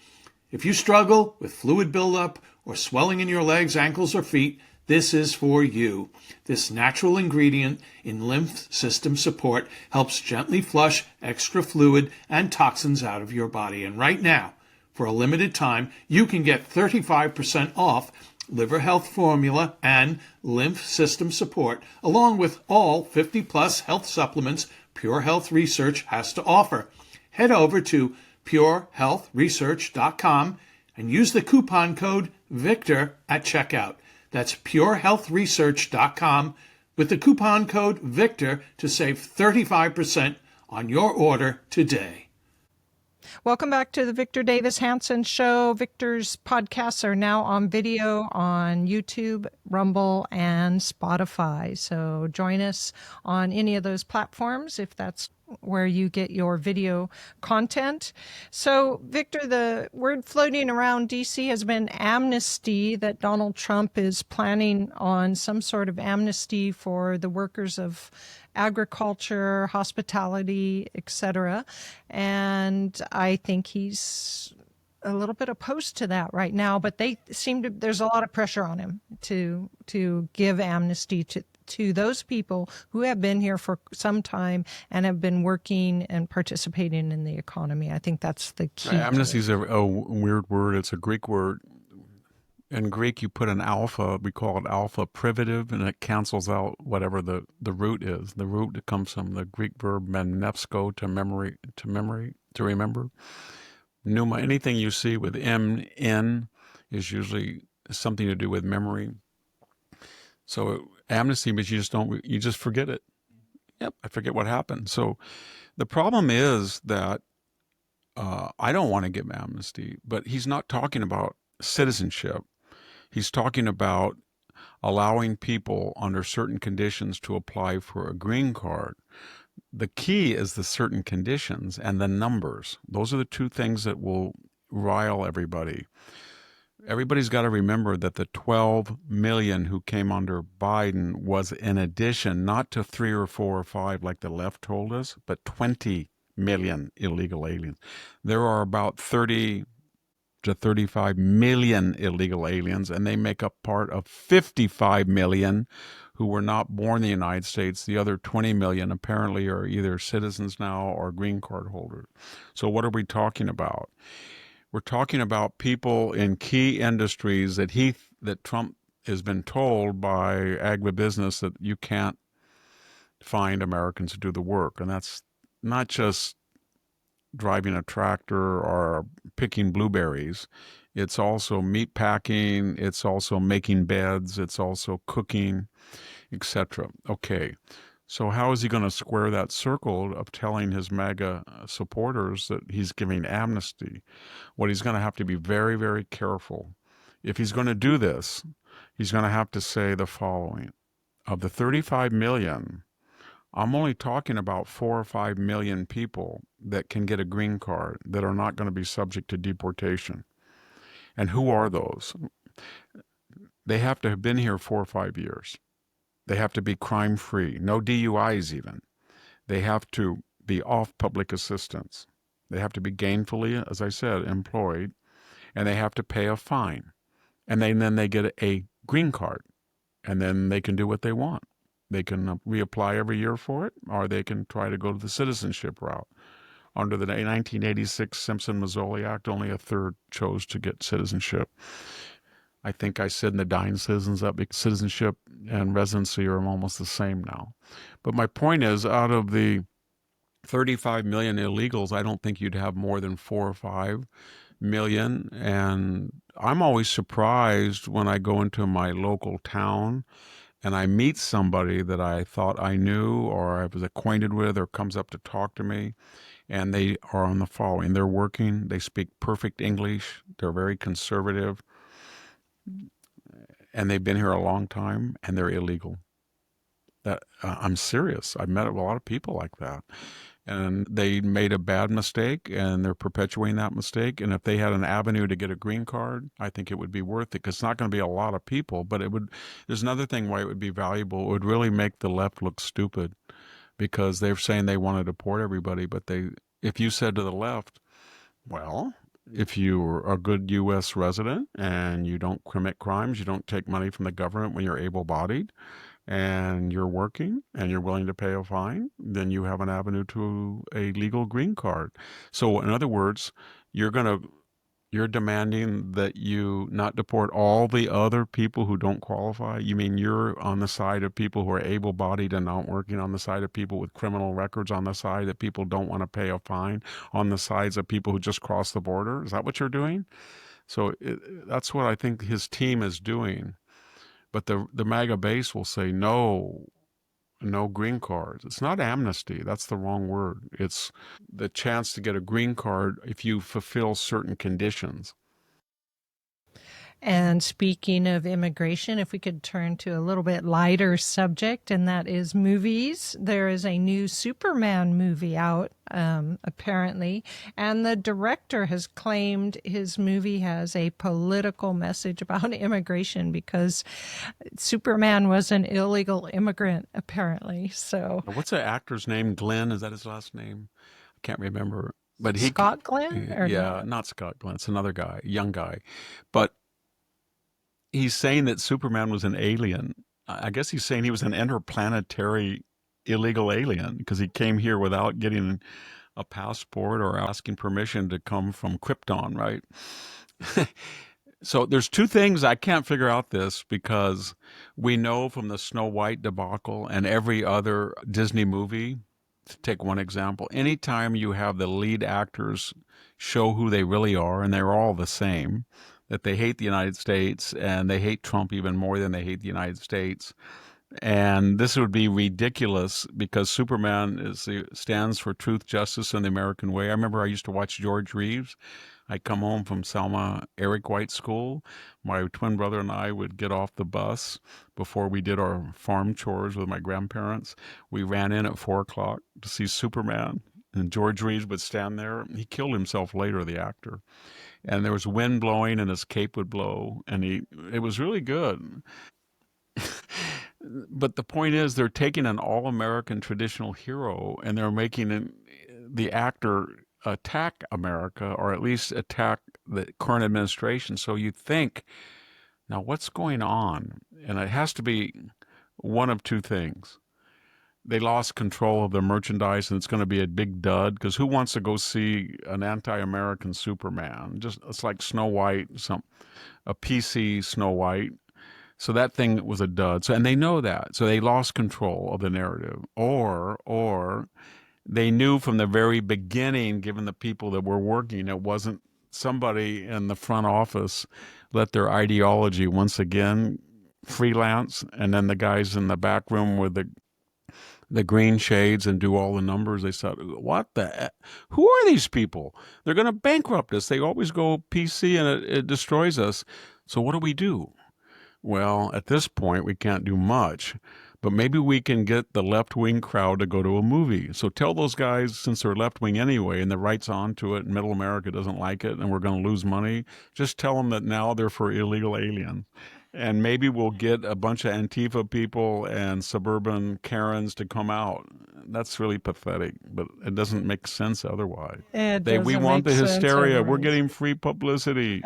If you struggle with fluid buildup or swelling in your legs, ankles, or feet, this is for you. This natural ingredient in lymph system support helps gently flush extra fluid and toxins out of your body. And right now, for a limited time, you can get 35% off Liver Health Formula and Lymph System Support, along with all 50-plus health supplements Pure Health Research has to offer. Head over to purehealthresearch.com and use the coupon code VICTOR at checkout. That's purehealthresearch.com with the coupon code VICTOR to save 35% on your order today. Welcome back to the Victor Davis Hanson Show. Victor's podcasts are now on video on YouTube, Rumble, and Spotify. So join us on any of those platforms if that's where you get your video content. So, Victor, the word floating around D.C. has been amnesty, that Donald Trump is planning on some sort of amnesty for the workers of agriculture, hospitality, etc. And I think he's a little bit opposed to that right now, but there's a lot of pressure on him to give amnesty to those people who have been here for some time and have been working and participating in the economy. I think that's the key. Amnesty is a weird word. It's a Greek word. In Greek, you put an alpha, we call it alpha privative, and it cancels out whatever the root is. The root comes from the Greek verb mnemnepsko, to remember. Pneuma, anything you see with M-N is usually something to do with memory. So amnesty means you just forget it. Yep, I forget what happened. So the problem is that I don't want to give amnesty, but he's not talking about citizenship. He's talking about allowing people under certain conditions to apply for a green card. The key is the certain conditions and the numbers. Those are the two things that will rile everybody. Everybody's got to remember that the 12 million who came under Biden was in addition, not to 3 or 4 or 5 like the left told us, but 20 million illegal aliens. There are about 30 to 35 million illegal aliens, and they make up part of 55 million who were not born in the United States. The other 20 million apparently are either citizens now or green card holders. So what are we talking about? We're talking about people in key industries that Trump has been told by agribusiness that you can't find Americans to do the work. And that's not just driving a tractor or picking blueberries. It's also meat packing. It's also making beds. It's also cooking, etc. Okay. So how is he going to square that circle of telling his MAGA supporters that he's giving amnesty? What he's going to have to be very, very careful. If he's going to do this, he's going to have to say the following. Of the 35 million, I'm only talking about 4 or 5 million people that can get a green card that are not going to be subject to deportation. And who are those? They have to have been here 4 or 5 years. They have to be crime-free, no DUIs even. They have to be off public assistance. They have to be gainfully, as I said, employed, and they have to pay a fine. And then they get a green card, and then they can do what they want. They can reapply every year for it, or they can try to go to the citizenship route. Under the 1986 Simpson-Mazzoli Act, only a third chose to get citizenship. I think I said in the dying citizens that citizenship and residency are almost the same now. But my point is, out of the 35 million illegals, I don't think you'd have more than 4 or 5 million. And I'm always surprised when I go into my local town and I meet somebody that I thought I knew or I was acquainted with or comes up to talk to me, and they are on the following. They're working, they speak perfect English, they're very conservative, and they've been here a long time, and they're illegal. I'm serious. I've met a lot of people like that. And they made a bad mistake, and they're perpetuating that mistake. And if they had an avenue to get a green card, I think it would be worth it, because it's not going to be a lot of people, but it would. There's another thing why it would be valuable. It would really make the left look stupid, because they're saying they want to deport everybody. But if you said to the left, well, if you're a good U.S. resident and you don't commit crimes, you don't take money from the government when you're able-bodied, and you're working and you're willing to pay a fine, then you have an avenue to a legal green card. So in other words, you're going to you're demanding that you not deport all the other people who don't qualify? You mean you're on the side of people who are able-bodied and not working, on the side of people with criminal records, on the side that people don't want to pay a fine, on the sides of people who just cross the border? Is that what you're doing? So that's what I think his team is doing. But the MAGA base will say no, no green cards. It's not amnesty. That's the wrong word. It's the chance to get a green card if you fulfill certain conditions. And speaking of immigration, if we could turn to a little bit lighter subject, and that is movies. There is a new Superman movie out, apparently, and the director has claimed his movie has a political message about immigration because Superman was an illegal immigrant, apparently. So What's the actor's name? Glenn? Is that his last name? I can't remember. But Scott Glenn or yeah, not? not Scott Glenn. It's another guy, young guy. But he's saying that Superman was an alien. I guess he's saying he was an interplanetary illegal alien because he came here without getting a passport or asking permission to come from Krypton, right? So there's two things I can't figure out this because we know from the Snow White debacle and every other Disney movie, to take one example, anytime you have the lead actors show who they really are, and they're all the same, that they hate the United States and they hate Trump even more than they hate the United States. And this would be ridiculous because Superman stands for truth, justice, and the American way. I remember I used to watch George Reeves. I'd come home from Selma Eric White School. My twin brother and I would get off the bus before we did our farm chores with my grandparents. We ran in at 4 o'clock to see Superman, and George Reeves would stand there. He killed himself later, the actor. And there was wind blowing, and his cape would blow, and it was really good. But the point is, they're taking an all-American traditional hero and they're making the actor attack America, or at least attack the current administration. So you think, now what's going on? And it has to be one of two things. They lost control of the merchandise and it's going to be a big dud because who wants to go see an anti-American Superman? Just it's like Snow White, a PC Snow White. So that thing was a dud. So, and they know that. So they lost control of the narrative. Or they knew from the very beginning, given the people that were working, it wasn't somebody in the front office let their ideology once again freelance, and then the guys in the back room with the green shades and do all the numbers. They said, what the, who are these people? They're going to bankrupt us. They always go PC and it destroys us. So what do we do? Well, at this point, we can't do much, but maybe we can get the left-wing crowd to go to a movie. So tell those guys, since they're left-wing anyway, and the right's onto it, and middle America doesn't like it, and we're going to lose money, just tell them that now they're for illegal aliens. And maybe we'll get a bunch of Antifa people and suburban Karens to come out. That's really pathetic, but it doesn't make sense otherwise. It We doesn't want make the sense hysteria. We're otherwise. getting free publicity.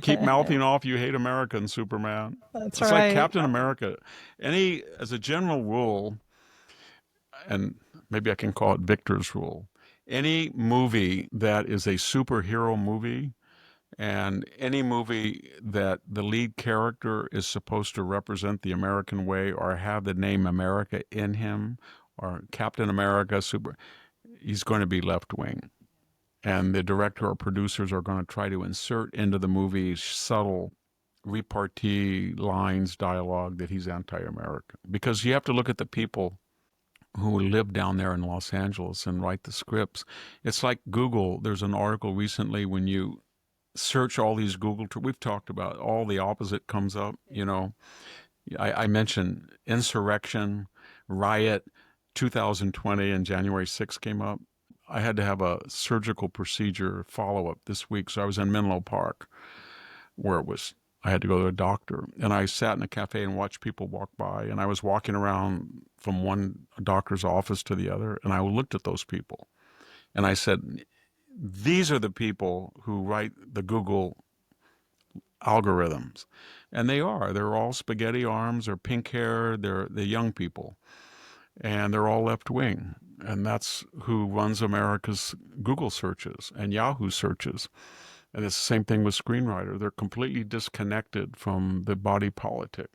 Keep mouthing off you hate America and Superman. That's It's like right. Captain America. As a general rule, and maybe I can call it Victor's rule, any movie that is a superhero movie and any movie that the lead character is supposed to represent the American way or have the name America in him, or Captain America, he's going to be left wing. And the director or producers are going to try to insert into the movie subtle repartee lines, dialogue that he's anti-American. Because you have to look at the people who live down there in Los Angeles and write the scripts. It's like Google. There's an article recently when you search all these we've talked about all the opposite comes up. I mentioned insurrection, riot, 2020, and January 6th came up. I had to have a surgical procedure follow-up this week, so I was in Menlo Park, where I had to go to a doctor, and I sat in a cafe and watched people walk by, and I was walking around from one doctor's office to the other, and I looked at those people, and I said, these are the people who write the Google algorithms. And they're all spaghetti arms or pink hair. They're the young people, and they're all left wing. And that's who runs America's Google searches and Yahoo searches. And it's the same thing with screenwriter. They're completely disconnected from the body politic.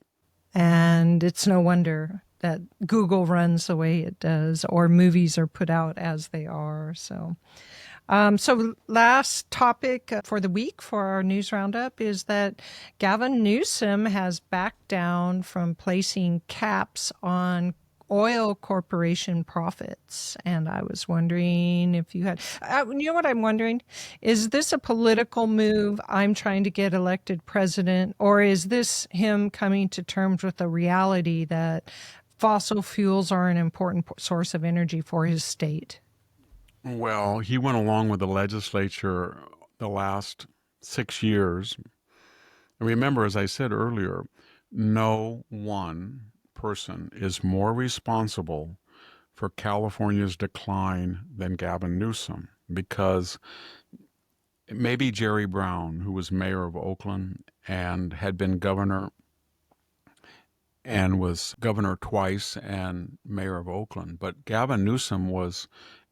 And it's no wonder that Google runs the way it does, or movies are put out as they are. So last topic for the week for our news roundup is that Gavin Newsom has backed down from placing caps on oil corporation profits. And I was wondering if you had, you know what I'm wondering? Is this a political move? I'm trying to get elected president, or is this him coming to terms with the reality that fossil fuels are an important source of energy for his state? Well, he went along with the legislature the last 6 years. And remember, as I said earlier, no one person is more responsible for California's decline than Gavin Newsom, because maybe Jerry Brown, who was mayor of Oakland and had been governor and was governor twice and mayor of Oakland, but Gavin Newsom was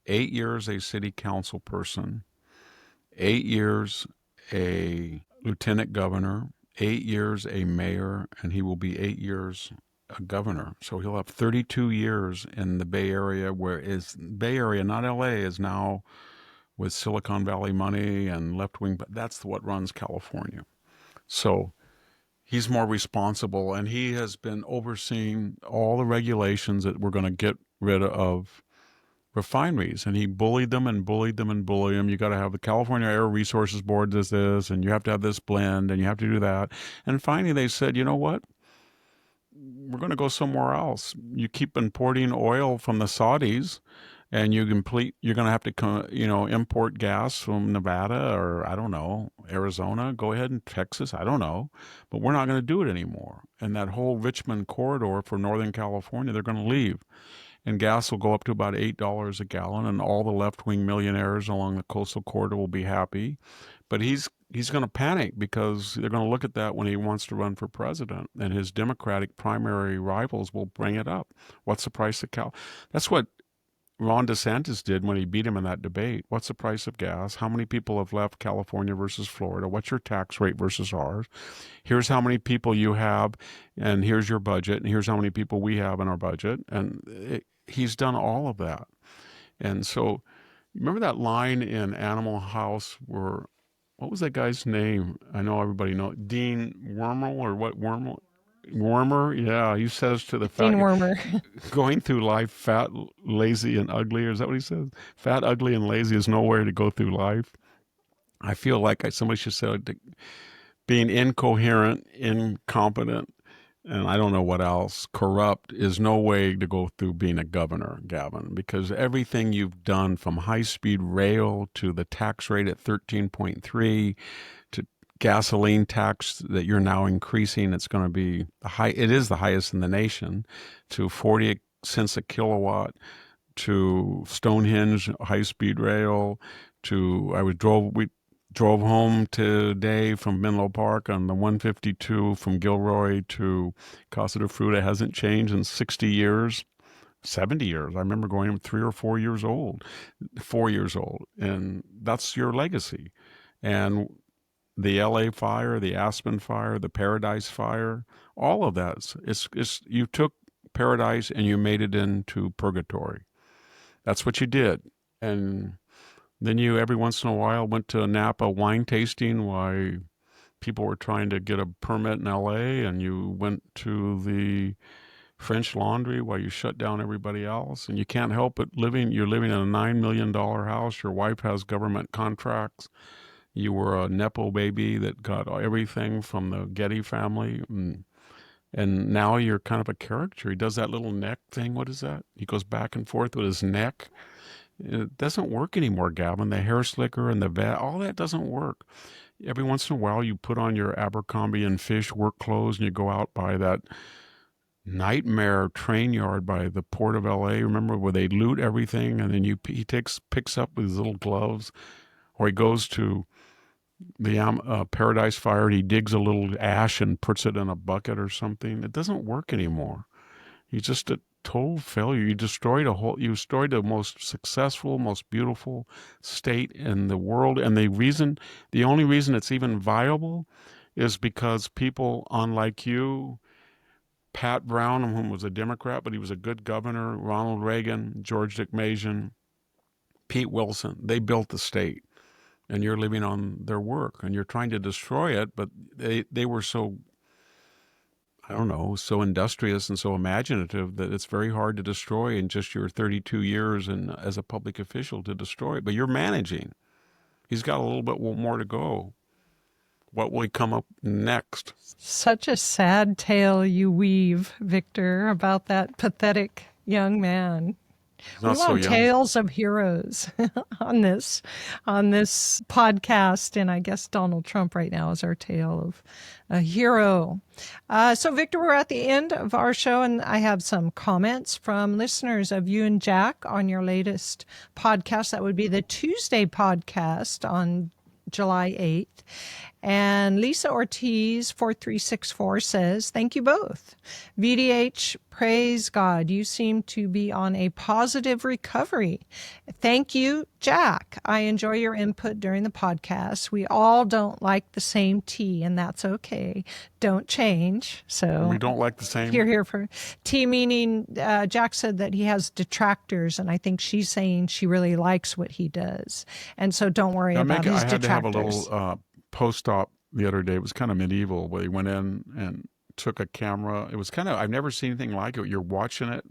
8 years a city council person, 8 years a lieutenant governor, 8 years a mayor, and he will be 8 years a governor. So he'll have 32 years in the Bay Area, whereas Bay Area, not LA, is now with Silicon Valley money and left wing, but that's what runs California. So he's more responsible, and he has been overseeing all the regulations that we're going to get rid of refineries, and he bullied them and bullied them and bullied them. You got to have the California Air Resources Board does this, and you have to have this blend, and you have to do that. And finally, they said, you know what? We're going to go somewhere else. You keep importing oil from the Saudis, and you're going to have to, import gas from Nevada or, I don't know, Arizona. Go ahead, and Texas. I don't know, but we're not going to do it anymore. And that whole Richmond corridor for Northern California, they're going to leave. And gas will go up to about $8 a gallon, and all the left-wing millionaires along the coastal corridor will be happy. But he's going to panic, because they're going to look at that when he wants to run for president, and his Democratic primary rivals will bring it up. What's the price of cal? That's what Ron DeSantis did when he beat him in that debate. What's the price of gas? How many people have left California versus Florida? What's your tax rate versus ours? Here's how many people you have, and here's your budget, and here's how many people we have in our budget. And he's done all of that. And so, remember that line in Animal House where, what was that guy's name? I know everybody knows. Dean Wormel, or what? Wormer? Yeah, he says to the fat Dean Wormer. going through life fat, lazy, and ugly. Or is that what he says? Fat, ugly, and lazy is nowhere to go through life. I feel like somebody should say being incoherent, incompetent, and I don't know what else, corrupt, is no way to go through being a governor, Gavin, because everything you've done, from high-speed rail to the tax rate at 13.3 to gasoline tax that you're now increasing, it's going to be it is the highest in the nation, to 40 cents a kilowatt, to Stonehenge high-speed rail, we drove home today from Menlo Park on the 152 from Gilroy to Casa de Fruta. Hasn't changed in 60 years, 70 years. I remember going 3 or 4 years old, 4 years old. And that's your legacy. And the LA fire, the Aspen fire, the Paradise fire, all of that. You took paradise and you made it into purgatory. That's what you did. And then you, every once in a while, went to a Napa wine tasting while people were trying to get a permit in LA, and you went to the French Laundry while you shut down everybody else. And you can't help but you're living in a $9 million house. Your wife has government contracts. You were a Nepo baby that got everything from the Getty family. And now you're kind of a caricature. He does that little neck thing. What is that? He goes back and forth with his neck. It doesn't work anymore, Gavin. The hair slicker and the vat, all that doesn't work. Every once in a while, you put on your Abercrombie and Fish work clothes and you go out by that nightmare train yard by the port of LA. Remember where they loot everything, and then he picks up with his little gloves or he goes to the Paradise Fire and he digs a little ash and puts it in a bucket or something. It doesn't work anymore. He's just a total failure. You destroyed the most successful, most beautiful state in the world. And the only reason it's even viable is because people unlike you, Pat Brown, whom was a Democrat, but he was a good governor, Ronald Reagan, George Dicmasian, Pete Wilson, they built the state. And you're living on their work and you're trying to destroy it, but they were so, I don't know, so industrious and so imaginative that it's very hard to destroy in just your 32 years and as a public official to destroy it. But you're managing. He's got a little bit more to go. What will he come up next? Such a sad tale you weave, Victor, about that pathetic young man. He's We not so want young. tales of heroes on this podcast, and I guess Donald Trump right now is our tale of a hero. So, Victor, we're at the end of our show, and I have some comments from listeners of you and Jack on your latest podcast. That would be the Tuesday podcast on July 8th. And Lisa Ortiz 4364 says, thank you both. VDH, praise God. You seem to be on a positive recovery. Thank you, Jack. I enjoy your input during the podcast. We all don't like the same tea, and that's okay. Don't change. So We don't like the same. here for tea, meaning Jack said that he has detractors, and I think she's saying she really likes what he does. And so don't worry about his I had detractors. to have a little post-op the other day. It was kind of medieval, where he went in and took a camera. It was kind of, I've never seen anything like it. You're watching it.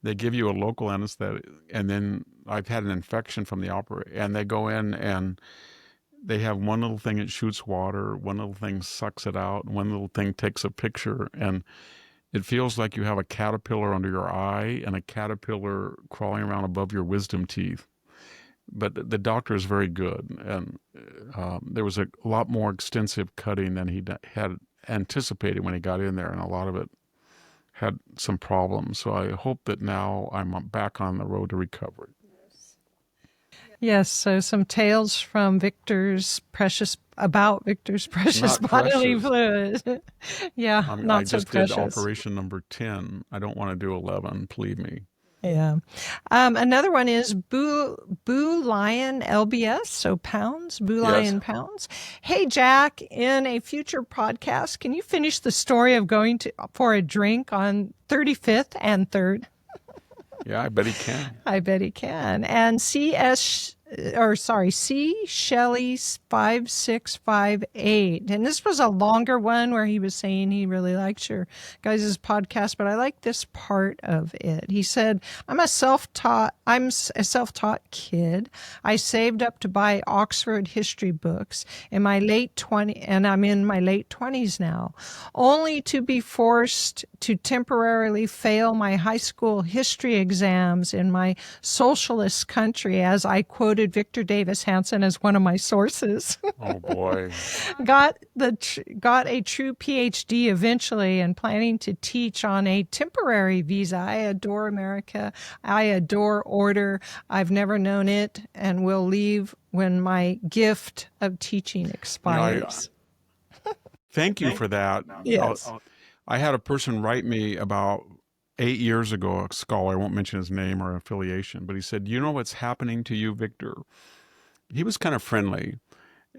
They give you a local anesthetic, and then I've had an infection from the operator, and they go in and they have one little thing that shoots water, one little thing sucks it out, and one little thing takes a picture, and it feels like you have a caterpillar under your eye and a caterpillar crawling around above your wisdom teeth. But the doctor is very good, and there was a lot more extensive cutting than he had anticipated when he got in there, and a lot of it had some problems. So I hope that now I'm back on the road to recovery. Yes, so some tales from Victor's precious Not bodily precious. fluid. Yeah, I not so just did precious. operation number 10. I don't want to do 11, believe me. Yeah. Another one is Boo Lion LBS, so pounds, Boo Lion pounds. Hey, Jack, in a future podcast, can you finish the story of going for a drink on 35th and 3rd? Yeah, I bet he can. I bet he can. And C. Shelley 5658. And this was a longer one where he was saying he really likes your guys' podcast, but I like this part of it. He said, I'm a self-taught kid. I saved up to buy Oxford history books in my late 20s, and I'm in my late 20s now, only to be forced to temporarily fail my high school history exams in my socialist country, as I quoted Victor Davis Hanson as one of my sources. Oh boy. Got a true PhD eventually, and planning to teach on a temporary visa. I adore America. I adore order. I've never known it, and will leave when my gift of teaching expires. Thank you for that. Yes. I had a person write me about 8 years ago, a scholar, I won't mention his name or affiliation, but he said, you know what's happening to you, Victor? He was kind of friendly.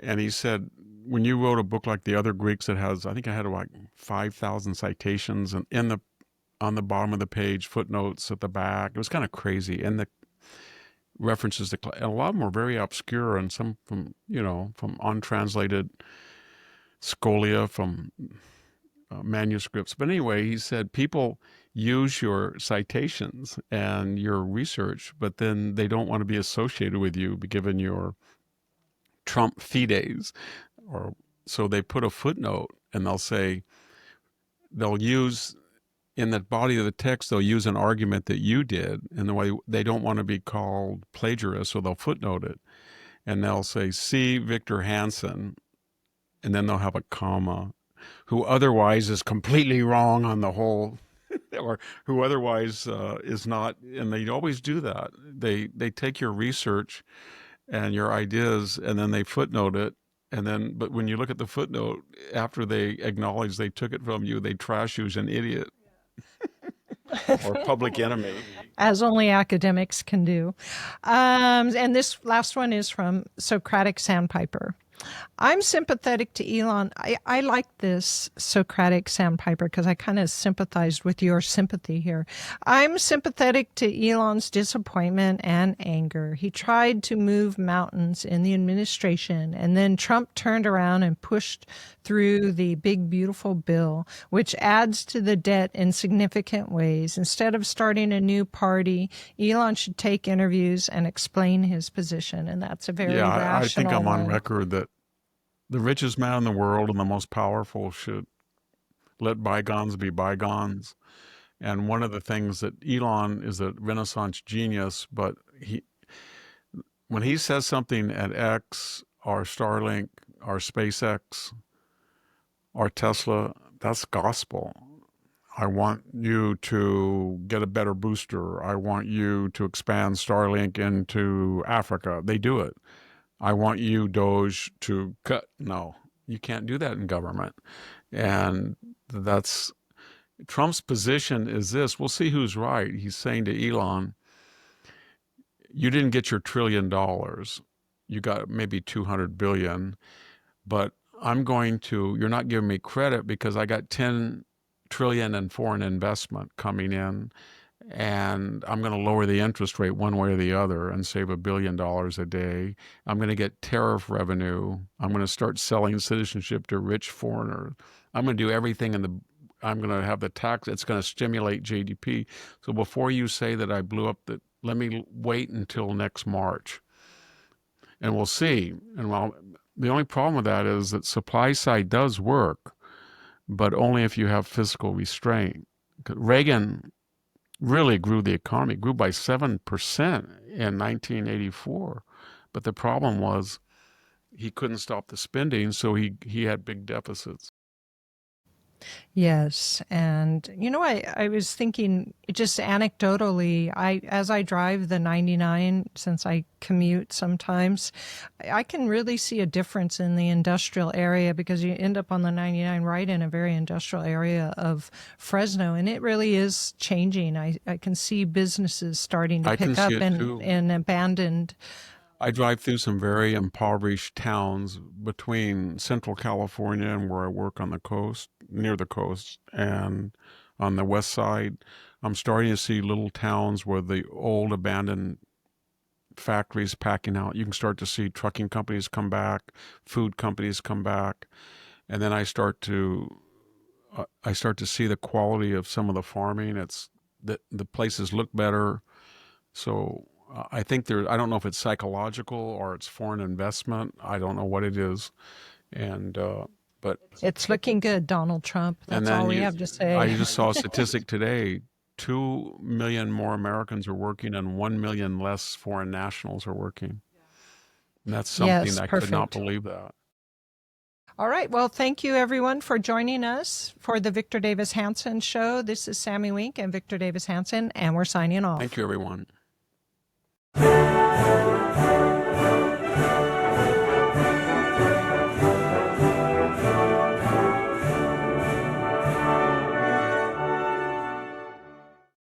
And he said, when you wrote a book like The Other Greeks that has, I think I had like 5,000 citations and on the bottom of the page, footnotes at the back, it was kind of crazy. And the references to, and a lot of them were very obscure, and some from untranslated scholia from manuscripts. But anyway, he said people use your citations and your research, but then they don't want to be associated with you given your Trump fides, or so they put a footnote and they'll use in the body of the text, they'll use an argument that you did, and the way they don't want to be called plagiarists, so they'll footnote it, and they'll say, see Victor Hanson, and then they'll have a comma, who otherwise is completely wrong on the whole, or who otherwise is not, and they always do that. They take your research and your ideas, and then they footnote it. And then, but when you look at the footnote, after they acknowledge they took it from you, they trash you as an idiot or public enemy. As only academics can do. And this last one is from Socratic Sandpiper. I'm sympathetic to Elon. I like this Socratic Sandpiper because I kind of sympathized with your sympathy here. I'm sympathetic to Elon's disappointment and anger. He tried to move mountains in the administration, and then Trump turned around and pushed through the big, beautiful bill, which adds to the debt in significant ways. Instead of starting a new party, Elon should take interviews and explain his position. And that's a very rational I think I'm on way. record that the richest man in the world and the most powerful should let bygones be bygones. And one of the things that Elon is a Renaissance genius, but when he says something at X or Starlink or SpaceX or Tesla, that's gospel. I want you to get a better booster. I want you to expand Starlink into Africa. They do it. I want you, Doge, to cut. No, you can't do that in government. And that's Trump's position is this. We'll see who's right. He's saying to Elon, you didn't get your $1 trillion. You got maybe 200 billion, but you're not giving me credit because I got 10 trillion in foreign investment coming in, and I'm going to lower the interest rate one way or the other and save $1 billion a day. I'm going to get tariff revenue. I'm going to start selling citizenship to rich foreigners. I'm going to do everything I'm going to have the tax. It's going to stimulate GDP. So before you say that I blew up let me wait until next March, and we'll see. And the only problem with that is that supply side does work, but only if you have fiscal restraint. Reagan really grew the economy, grew by 7% in 1984. But the problem was he couldn't stop the spending, so he had big deficits. Yes. And, I was thinking just anecdotally, as I drive the 99, since I commute sometimes, I can really see a difference in the industrial area because you end up on the 99 right in a very industrial area of Fresno. And it really is changing. I can see businesses starting to pick up in abandoned. I drive through some very impoverished towns between Central California and where I work on the coast, near the coast, and on the west side. I'm starting to see little towns where the old abandoned factories packing out. You can start to see trucking companies come back, food companies come back, and then I start to see the quality of some of the farming. It's the places look better. So I think I don't know if it's psychological or it's foreign investment. I don't know what it is. But it's looking good, Donald Trump. That's all we have to say. I just saw a statistic today. 2 million more Americans are working and 1 million less foreign nationals are working. And that's something I could not believe that. All right. Well, thank you, everyone, for joining us for the Victor Davis Hanson Show. This is Sami Winc and Victor Davis Hanson, and we're signing off. Thank you, everyone.